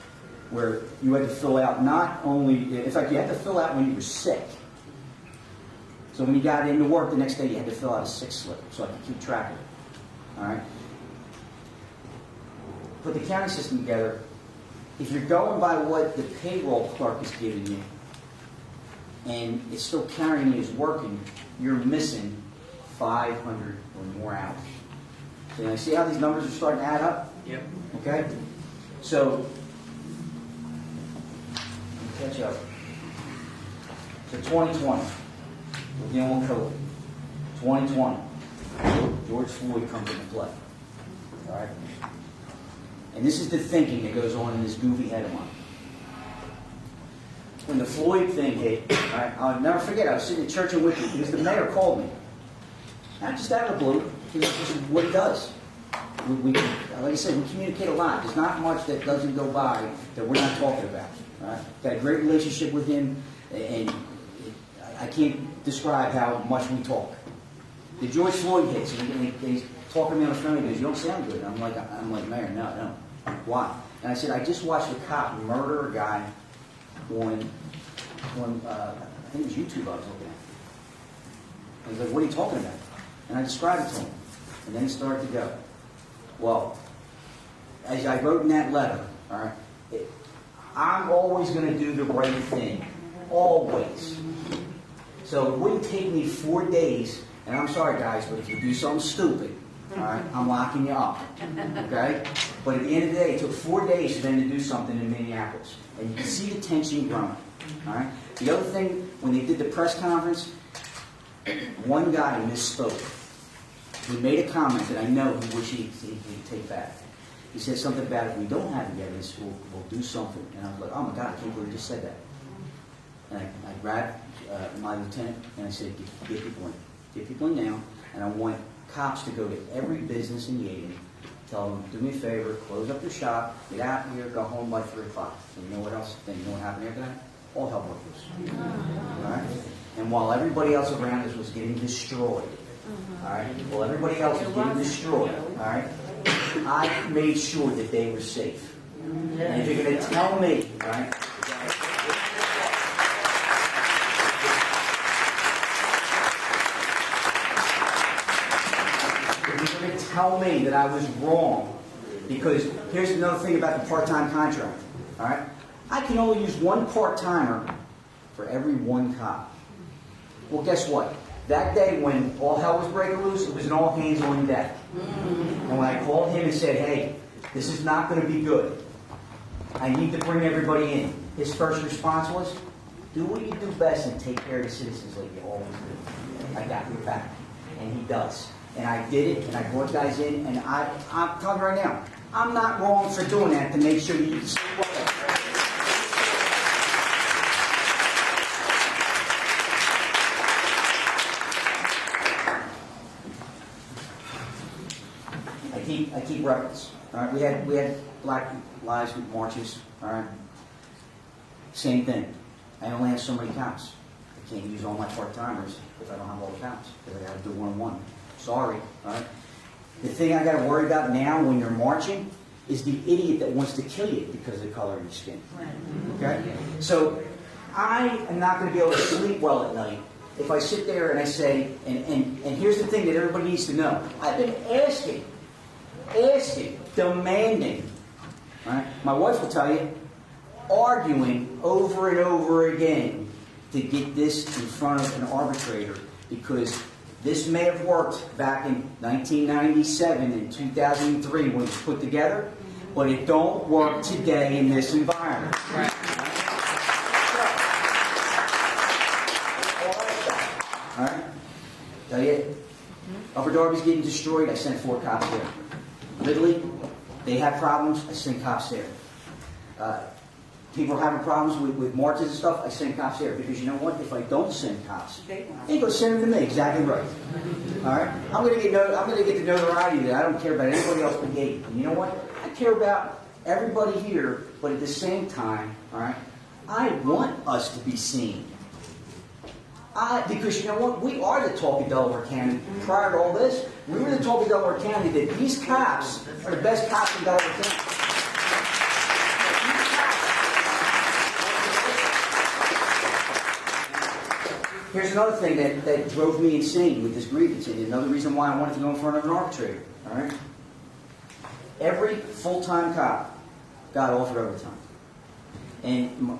where you had to fill out not only, in fact, you had to fill out when you were sick. So when you got into work the next day, you had to fill out a sick slip so I could keep track of it. All right? Put the county system together. If you're going by what the payroll clerk is giving you, and it's still carrying you as working, you're missing 500 or more hours. So you see how these numbers are starting to add up? Yep. Okay? So, catch up. So 2020, we're dealing with COVID. 2020, George Floyd comes into play. All right? And this is the thinking that goes on in this goofy head of mine. When the Floyd thing hit, all right, I'll never forget, I was sitting in church in Wicked because the mayor called me. Not just out of the blue, because this is what he does. We, like I said, we communicate a lot. There's not much that doesn't go by that we're not talking about. All right? Got a great relationship with him, and I can't describe how much we talk. The George Floyd hits, and they talk to me on the phone, and he goes, "You don't sound good." And I'm like, "Mayor, no. Why?" And I said, "I just watched a cop murder a guy on I think it was YouTube I was looking at." I was like, "What are you talking about?" And I described it to him. And then it started to go. Well, as I wrote in that letter, all right, I'm always going to do the right thing. Always. So it wouldn't take me 4 days, and I'm sorry guys, but if you do something stupid, all right, I'm locking you up. Okay? But at the end of the day, it took 4 days for them to do something in Minneapolis. And you can see the tension growing. All right? The other thing, when they did the press conference, one guy misspoke. He made a comment that I know he wished he'd take back. He said something about if we don't have the evidence, we'll do something. And I was like, oh my God, I can't believe he just said that. And I grabbed my lieutenant and I said, get people in. Get people in now. And I want cops to go to every business in Yaden, tell them, do me a favor, close up your shop, get out of here, go home by 3 o'clock. And you know what else? Then you know what happened after that? All hell broke loose. All right? And while everybody else around us was getting destroyed, all right? While everybody else was getting destroyed, all right? I made sure that they were safe. And if you're going to tell me, all right? If you're going to tell me that I was wrong, because here's another thing about the part-time contract, all right? I can only use one part-timer for every one cop. Well, guess what? That day when all hell was breaking loose, it was an all hands on deck. And when I called him and said, hey, this is not going to be good. I need to bring everybody in. His first response was, do what you do best and take care of the citizens like you always do. I got your back. And he does. And I did it, and I brought guys in, and I'm telling you right now, I'm not wrong for doing that to make sure you see what I keep records. All right, we had Black Lives marches. All right, same thing. I only have so many counts. I can't use all my part timers if I don't have all the counts because I got to do one. Sorry. All right. The thing I got to worry about now when you're marching is the idiot that wants to kill you because of the color of your skin. Okay. So I am not going to be able to sleep well at night if I sit there and I say, and here's the thing that everybody needs to know. I've been asking, demanding, right? My wife will tell you, arguing over and over again to get this in front of an arbitrator because this may have worked back in 1997 and 2003 when it was put together, but it don't work today in this environment. Right. All right? Tell you, Upper Darby's getting destroyed, I sent 4 cops there. Ridley, they have problems, I send cops there. People are having problems with marches and stuff, I send cops there. Because you know what? If I don't send cops, they're going to send them to me. Exactly right. All right? I'm going to get the notoriety that I don't care about anybody else but Gabe. And you know what? I care about everybody here, but at the same time, all right, I want us to be seen. Because you know what? We are the talk of Delaware County. Prior to all this, we were the talk of Delaware County that these cops are the best cops in Delaware County. Here's another thing that drove me insane with this grievance, and another reason why I wanted to go in front of an arbitrator. All right? Every full-time cop got offered overtime. And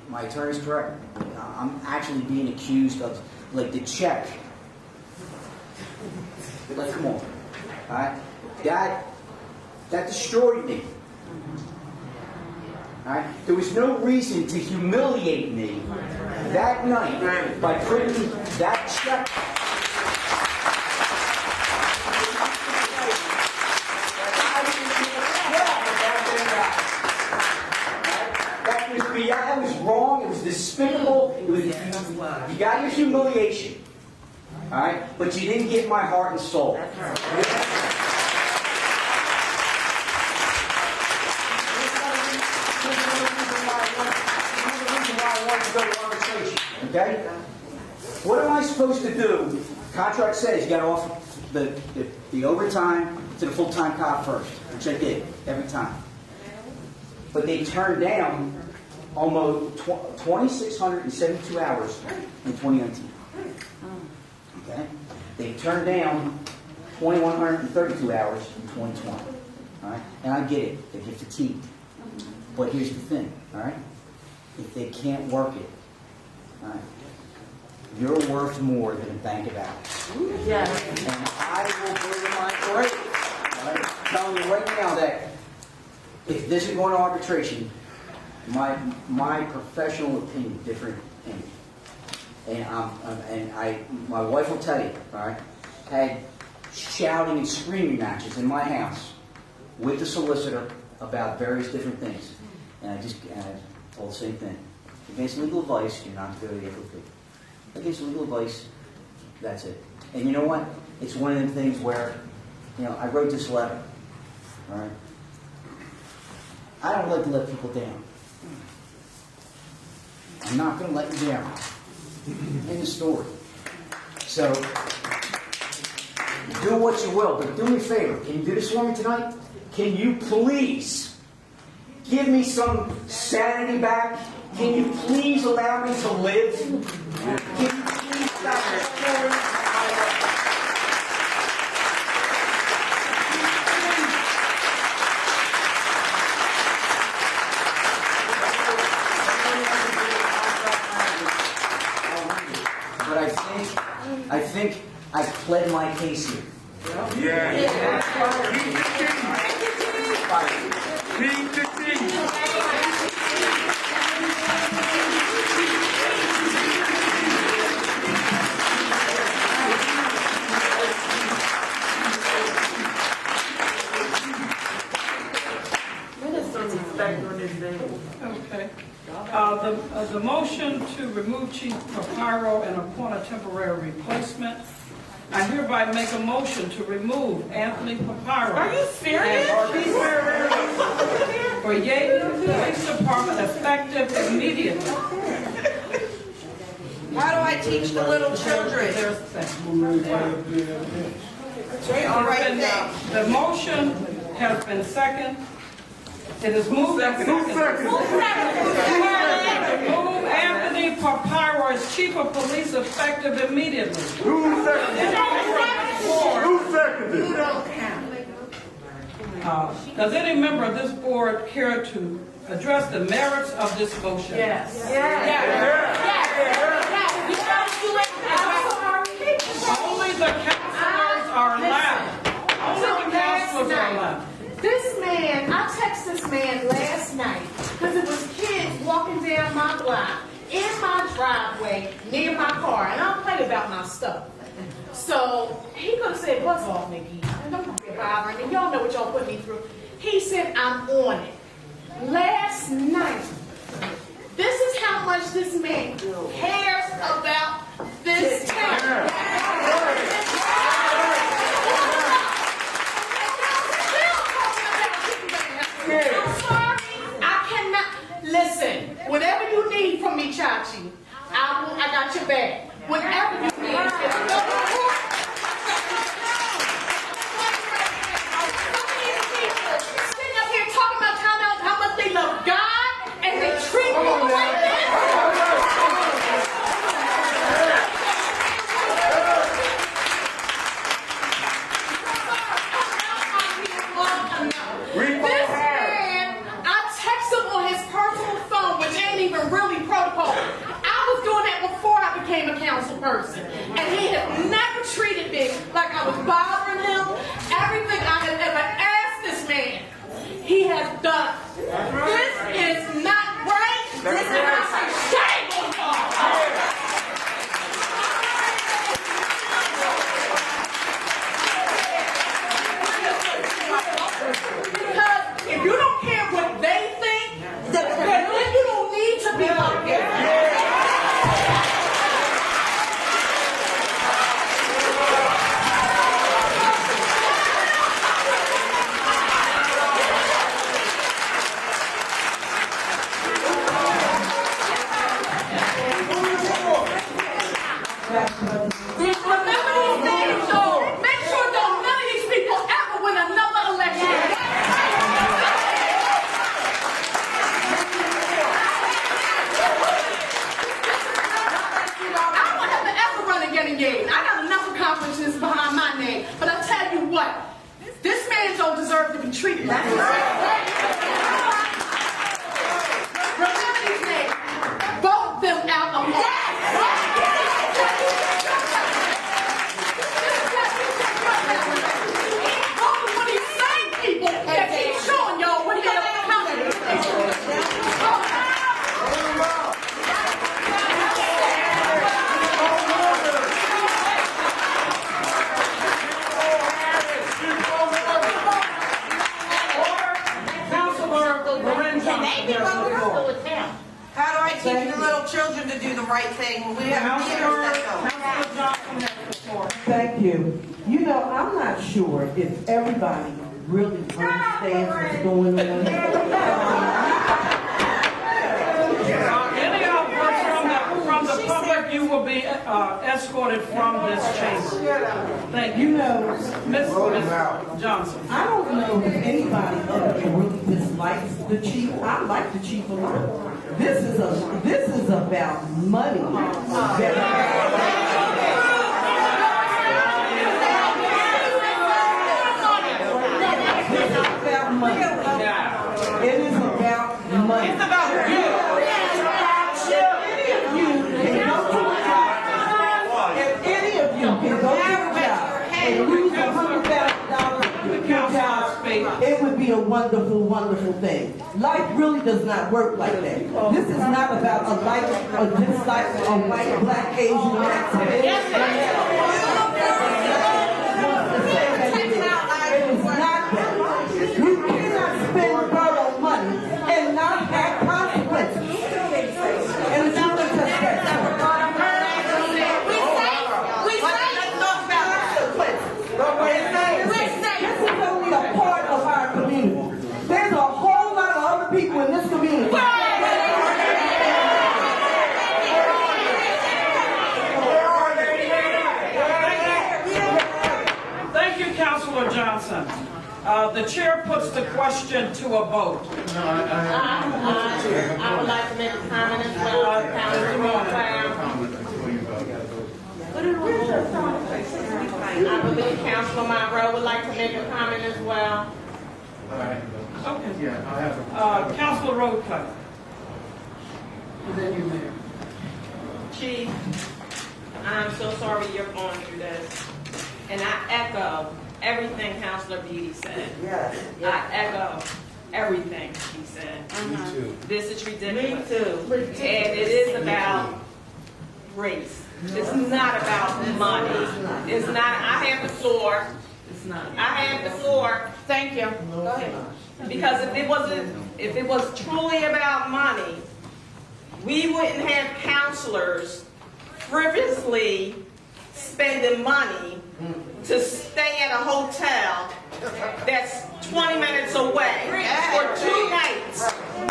my attorney's correct. I'm actually being accused of, like, the check. Like, come on. All right? That destroyed me. All right? There was no reason to humiliate me that night by printing that check. That was wrong. It was despicable. It was, you got your humiliation, all right, but you didn't get my heart and soul. Okay? What am I supposed to do? Contract says you got to offer the overtime to the full-time cop first, which I did every time. But they turned down almost 2,672 hours in 2019. Okay? They turned down 2,132 hours in 2020. All right? And I get it. They get fatigued. But here's the thing. All right? If they can't work it, all right, you're worth more than a bank of hours. Yes. And I will bring my great. All right? I'm telling you right now that if this is going to arbitration, my professional opinion, different opinion. And my wife will tell you, all right, had shouting and screaming matches in my house with the solicitor about various different things. And I told the same thing. Against legal advice, you're not to go to the FOP. Against legal advice, that's it. And you know what? It's one of the things where, I wrote this letter, all right? I don't like to let people down. I'm not going to let you down in the story. So, do what you will, but do me a favor. Can you do this for me tonight? Can you please give me some sanity back? Can you please allow me to live? Can you please stop the story? But I think I pled my case here. Okay. The motion to remove Chief Papiro and appoint a temporary replacement. I hereby make a motion to remove Anthony Papiro. Are you serious? For Yaden Police Department effective immediately. How do I teach the little children? There's a second. They are right now. The motion has been seconded. It is moved and seconded. Move Anthony Papiro as Chief of Police effective immediately. Who seconded? Does any member of this board care to address the merits of this motion? Yes. Only the councilors are allowed. Only the councilors are allowed. This man, I texted this man last night because it was kids walking down my block in my driveway near my car, and I don't play about my stuff. So he could have said, "Buzz off, Nikki. Don't be bothering me. Y'all know what y'all put me through." He said, "I'm on it." Last night, this is how much this man cares about this town. I'm sorry, I cannot. Listen, whatever you need from me, Chachi, I got your back. Whatever you need. Sitting up here talking about how much they love God and they treat people like this. This man, I text him on his personal phone, which ain't even really protocol. I was doing that before I became a council person. And he has never treated me like I was bothering him. Everything I have ever asked this man, he has done. This is Remember these days, though. Make sure don't none of these people ever win another election. I don't have to ever run again again. I got enough accomplishments behind my name. But I tell you what, this man don't deserve to be treated like this. Remember these names. Vote them out of one of these same people that keep showing y'all what he got to How do I teach the little children to do the right thing when we have leaders that don't? Thank you. You know, I'm not sure if everybody really understands what's going on. Any of us from the public, you will be escorted from this chamber. Thank you. You know, Ms. Johnson. I don't know if anybody other than really dislikes the chief. I like the chief a lot. This is about money. It is about money. It's about you. If any of you can go to a job and lose $100,000 with your job, it would be a wonderful, wonderful thing. Life really does not work like that. This is not about a like or dislike, a white, black, Asian, Mexican. It is not that. You cannot spend borrowed money and not have consequences. And it's not just that. This is only a part of our community. There's a whole lot of other people in this community. Thank you, Councilor Johnson. The chair puts the question to a vote. I would like to make a comment as well. I believe Councilor Monroe would like to make a comment as well. Okay. Yeah, I have Councilor Roadcutter. And then you, Mayor. Chief, I'm so sorry you're going through this. And I echo everything Councilor Beatty said. Yes. I echo everything she said. Me too. This is ridiculous. Me too. And it is about race. It's not about money. It's not, I have the floor. It's not. I have the floor. Thank you. Go ahead. Because if it was truly about money, we wouldn't have counselors frivolously spending money to stay at a hotel that's 20 minutes away for 2 nights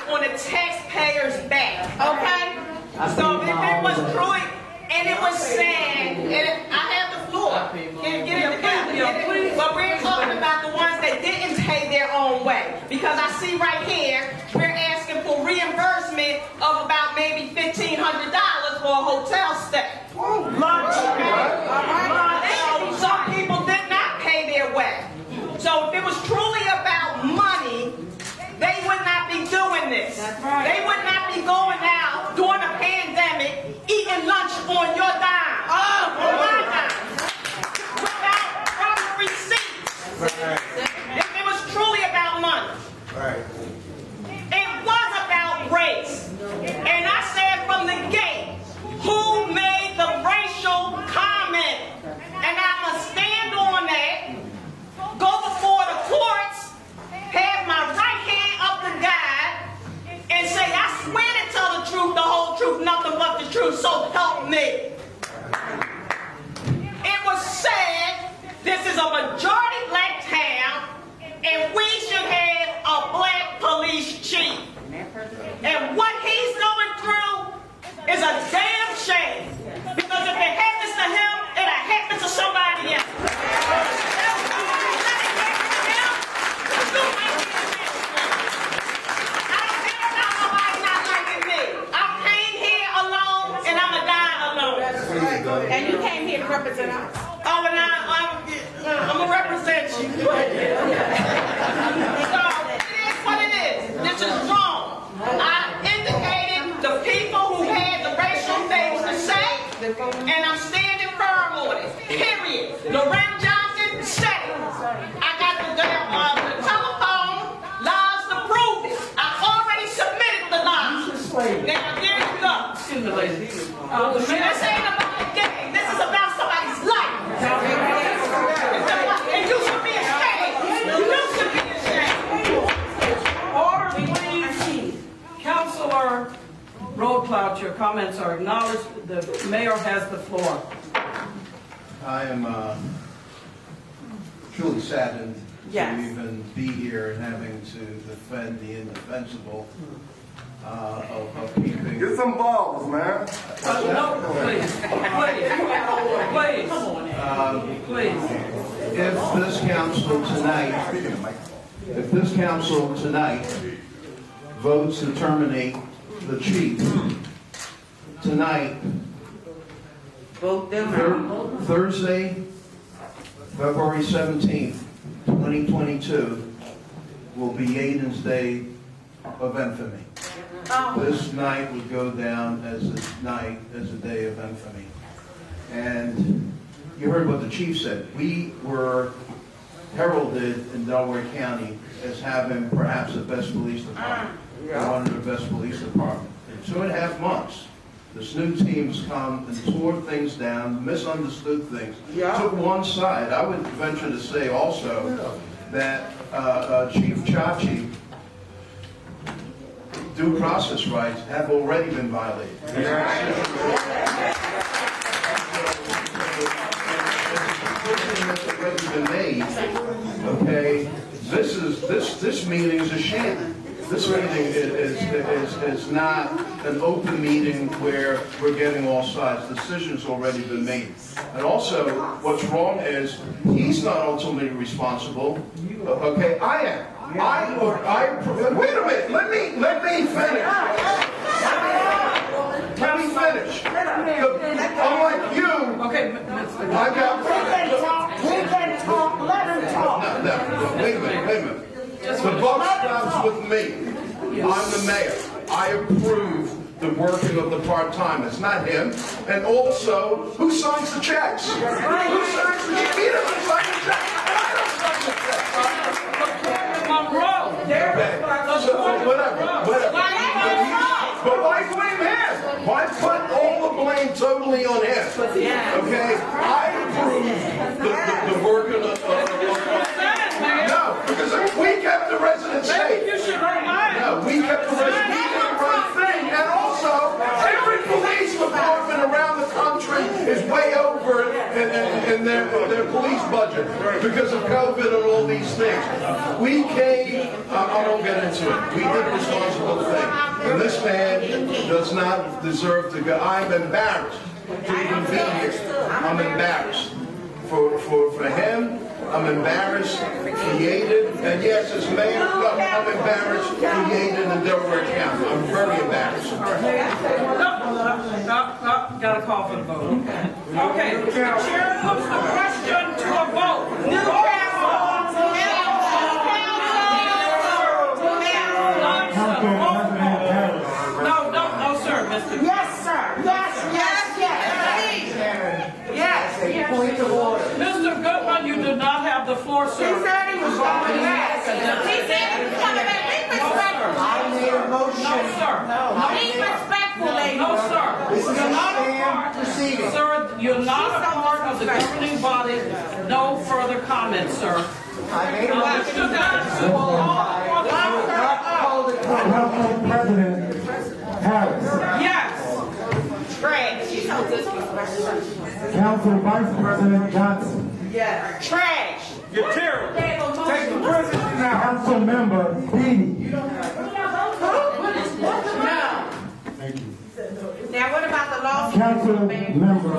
on the taxpayer's back. Okay? So if it was truly, and it was sad, and I have the floor. Get it together. But we're talking about the ones that didn't pay their own way. Because I see right here, we're asking for reimbursement of about maybe $1,500 for a hotel stay. Lunch. Some people did not pay their way. So if it was truly about money, they would not be doing this. They would not be going out during a pandemic, eating lunch on your dime. On my dime. Without proper receipts. If it was truly about money. It was about race. And I said from the gate, who made the racial comment? And I must stand on that, go before the courts, have my right hand up to God, and say, I swear to tell the truth, the whole truth, nothing but the truth, so help me. It was said, this is a majority black town, and we should have a black police chief. And what he's going through is a damn shame. Because if it had to to him, it'll happen to somebody else. And you came here to represent us. Oh, and I'm gonna represent you. So it is what it is. This is wrong. I indicated the people who had the racial things to say, and I'm standing firm on it. Period. Loretta Johnson said it. I got the telephone lies to prove it. I already submitted the lies. Now there you go. Excuse me, ladies. This ain't about a game. This is about somebody's life. And you should be ashamed. You should be ashamed. Order, please. Councilor Roadcloud, your comments are acknowledged. The mayor has the floor. I am truly saddened Yes. to even be here and having to defend the indefensible of keeping. Get some balls, man. No, please. Please. Please. If this council tonight votes to terminate the chief, tonight, Vote them out. Thursday, February 17th, 2022, will be Yaden's Day of infamy. This night would go down as a day of infamy. And you heard what the chief said. We were heralded in Delaware County as having perhaps the best police department, one of the best police departments. In 2.5 months, this new team's come and tore things down, misunderstood things, took one side. I would venture to say also that Chief Chachi, due process rights have already been violated. That's already been made. Okay, this meeting is a sham. This meeting is not an open meeting where we're getting all sides. The decision's already been made. And also, what's wrong is he's not ultimately responsible. Okay, I am. Wait a minute. Let me finish. Let me finish. Unlike you, I got. We can talk. Let him talk. No, wait a minute. The buck stops with me. I'm the mayor. I approve the working of the part-timers, not him. And also, who signs the checks? Who signs the checks? He doesn't sign the checks. I don't sign the checks. Okay, so whatever. But why blame him? Why put all the blame totally on him? Okay, I approve the working of no, because we kept the residents safe. No, we kept the residents. We did the right thing. And also, every police department around the country is way over in their police budget because of COVID and all these things. We came, I don't get into it. We did a responsible thing. And this man does not deserve to go. I'm embarrassed to even be here. I'm embarrassed for him. I'm embarrassed for Yaden, and yes, as mayor, look, I'm embarrassed for Yaden and Delaware County. I'm very embarrassed. Got to call for the vote. Okay, the chair puts the question to a vote. New No, sir, Mr. Yes, sir. Yes. Point of order. Mr. Goodman, you do not have the floor, sir. He said he was coming back. He said he was coming back. Be respectful. I made a motion. No, sir. Be respectful, ladies. No, sir. This is You're a not a sham part. proceeding. Sir, you're not a part of the governing body. No further comments, sir. I made a motion. Council President Harris. Yes. Trash. She's so disrespectful. Council Vice President Johnson. Yes. Trash. You're terrible. Take the president now. Council Member Beatty. Thank you. Now, what about the lawsuit? Council Member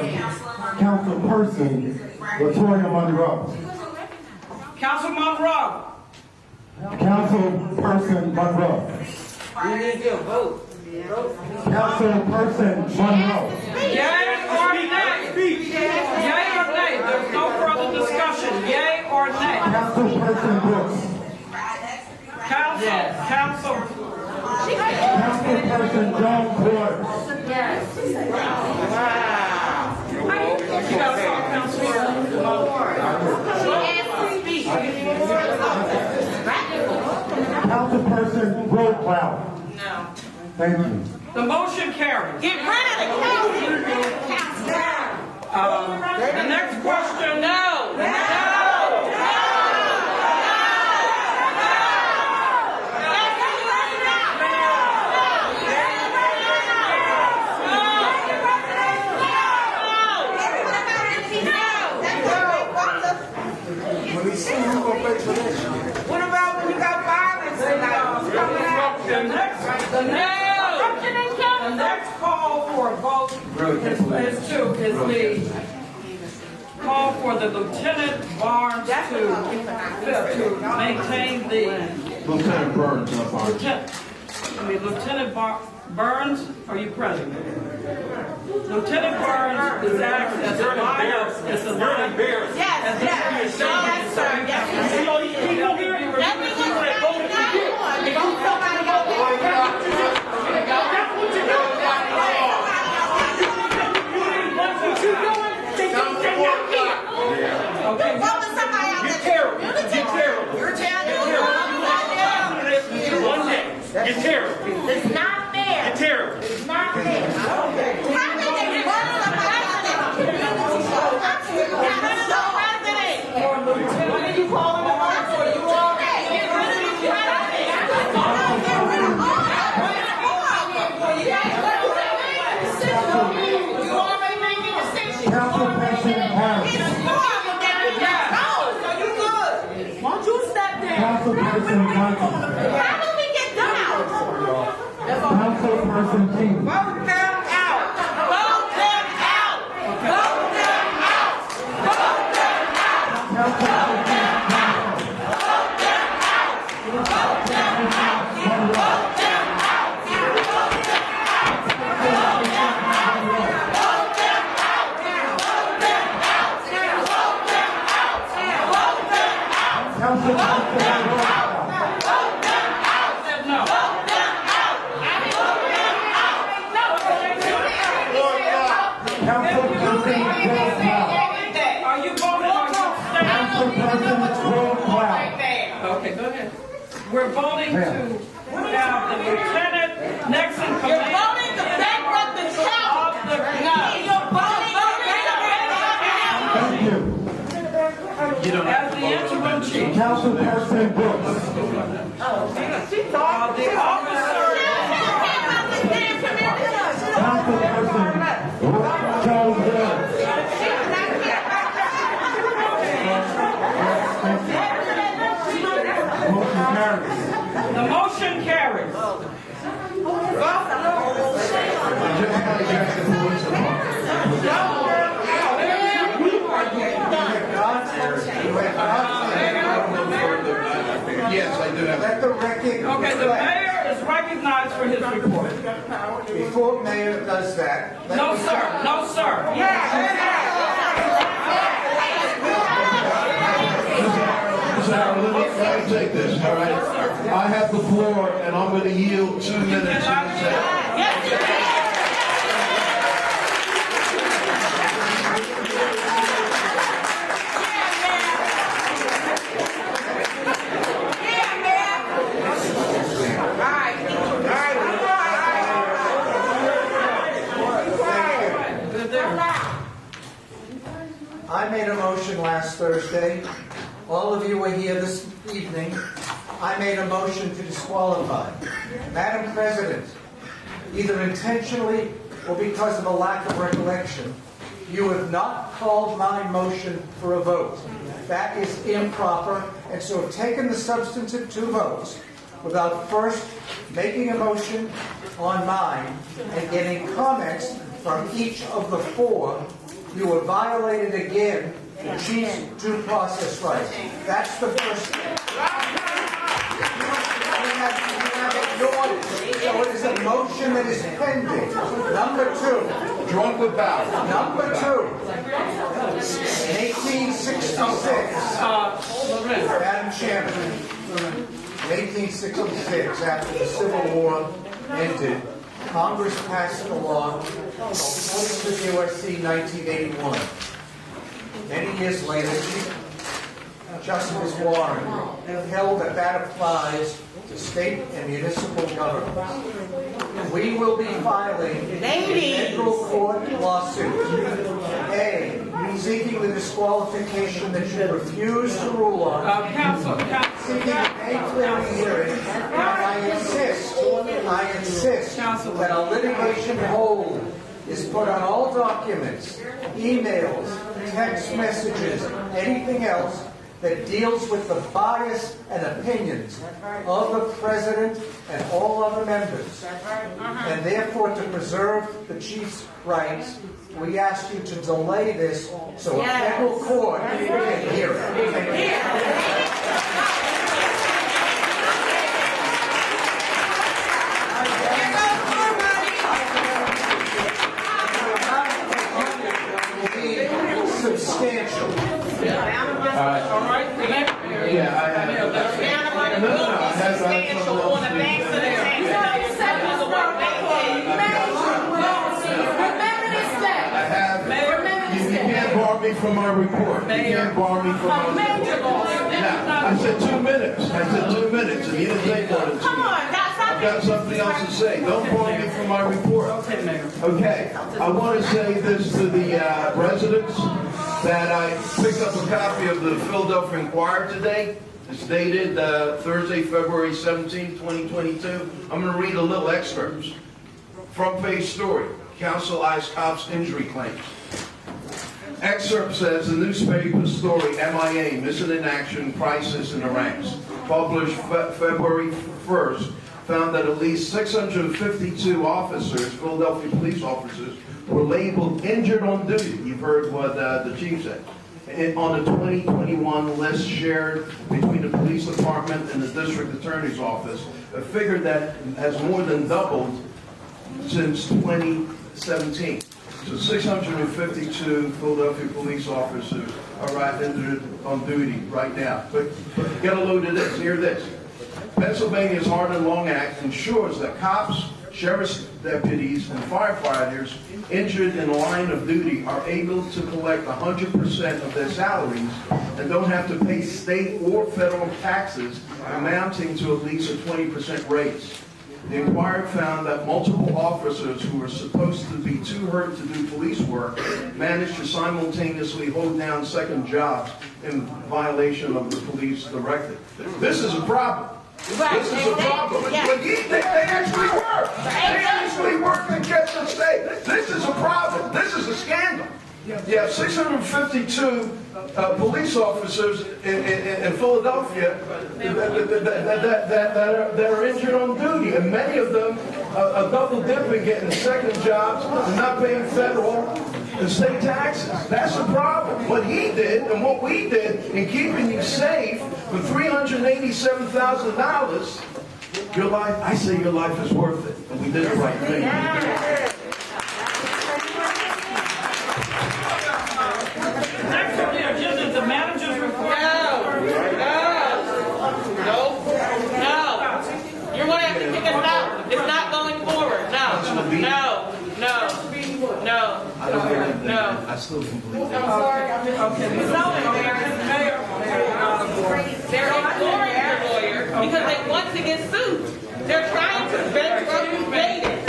Councilperson Latoya Monroe. Councilman Monroe. Councilperson Monroe. We need your vote. Councilperson Monroe. Yay or nay? Yay or nay? There's no further discussion. Yay or nay? Councilperson Brooks. Councilperson Jones Waters. You gotta talk, Councilman Councilperson Roadplow. No. Thank you. The motion carries. Get rid of the council. The next question. No. What about when you got violence coming out? The next call for a vote is the call for the Lieutenant Barnes to maintain the. Lieutenant Burns, not Barnes. Lieutenant Burns, are you present? Lieutenant Burns is acting as a lineup. As a lineup. Yes, sir. Yes, Okay. You're terrible. You're You're terrible. It's not fair. You're terrible. It's not fair. What are you calling the vote for? You are. You already making a decision. Councilperson Harris. Won't you step down? Councilperson Johnson. How do we get done? Councilperson King. Vote them out. Vote them out. Vote them out. Vote them out. Councilperson Johnson. Vote them out. Vote them out. Vote them out. Vote them out. Vote them out. Vote them out. Vote them out. Vote them out. Vote them out. Councilperson Roadplow. Vote them out. No. Vote them out. Vote them out. Councilperson Roadplow. Are you voting or you staying? Councilperson Roadplow. Okay, go ahead. We're voting to have the lieutenant next in command. You're voting to bankrupt the council. You're voting Thank you. As the interim chief. Councilperson Brooks. The officer. Councilperson Jones Waters. Motion carries. The motion carries. Yes, I do have. Let the record Okay, the mayor is recognized for his report. Before mayor does that. No, sir. No, sir. Sarah, let me take this, all right? I have the floor, and I'm going to yield 2 minutes. I made a motion last Thursday. All of you were here this evening. I made a motion to disqualify. Madam President, either intentionally or because of a lack of recollection, you have not called my motion for a vote. That is improper, and so have taken the substantive 2 votes without first making a motion on mine and getting comments from each of the 4 you have violated again the chief's due process rights. That's the first step. You have ignored it. So it is a motion that is pending. Number two. Drunk with power. Number two. In 1866, Madam Chairman, in 1866, after the Civil War ended, Congress passed a law called 46 U.S.C. 1981. Many years later, Justice Warren held that that applies to state and municipal governments. We will be filing a federal court lawsuit. A, seeking the disqualification that you refuse to rule on. Seeking a clear hearing. And I insist that a litigation hold is put on all documents, emails, text messages, anything else that deals with the bias and opinions of the President and all other members. And therefore, to preserve the chief's rights, we ask you to delay this so a federal court can hear it. Substantial. All right. Yeah, I have. You can't bar me from my report. You can't bar me from my report. Now, I said 2 minutes. And you didn't say more than 2 minutes. I've got something else to say. Don't bar me from my report. Okay. I want to say this to the residents, that I picked up a copy of the Philadelphia Inquirer today. It's dated Thursday, February 17, 2022. I'm going to read a little excerpt. Front page story. Council eyes cops injury claims. Excerpt says the newspaper story MIA, missing in action, crisis in the ranks, published February 1st, found that at least 652 officers, Philadelphia police officers, were labeled injured on duty. You've heard what the chief said. On the 2021 list shared between the police department and the district attorney's office, a figure that has more than doubled since 2017. So 652 Philadelphia police officers are injured on duty right now. But get a load of this. Hear this. Pennsylvania's Hard and Long Act ensures that cops, sheriff's deputies, and firefighters injured in the line of duty are able to collect 100% of their salaries and don't have to pay state or federal taxes amounting to at least a 20% raise. The Inquirer found that multiple officers who were supposed to be too hurt to do police work managed to simultaneously hold down second jobs in violation of the police directive. This is a problem. This is a problem. But they actually work. They actually work and get to stay. This is a problem. This is a scandal. You have 652 police officers in Philadelphia that are injured on duty, and many of them are double dipping, getting second jobs, and not paying federal and state taxes. That's a problem. What he did and what we did in keeping you safe for $387,000, your life, I say your life is worth it, and we did the right thing. Next on the agenda is the manager's report. No. You're going to have to kick us out. It's not going forward. No. I still don't believe I'm sorry. Okay. It's so embarrassing. They're ignoring your lawyer because they want to get sued. They're trying to bankrupt David.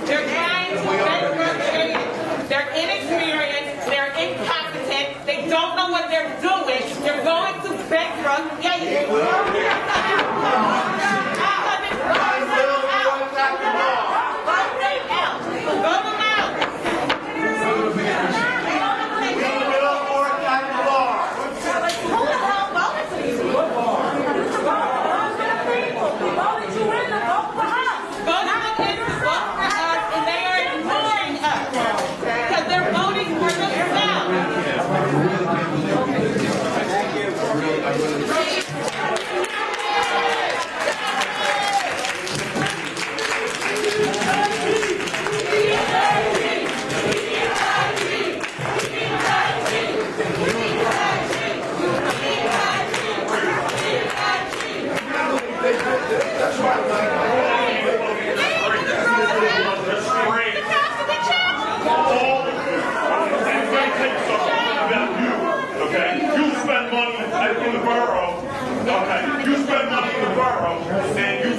They're trying to bankrupt David. They're inexperienced. They're incompetent. They don't know what they're doing. They're going to bankrupt David. Vote for us, and they are ignoring us because they're voting for the That's You spend money in the borough, okay, you spend money in the borough, and you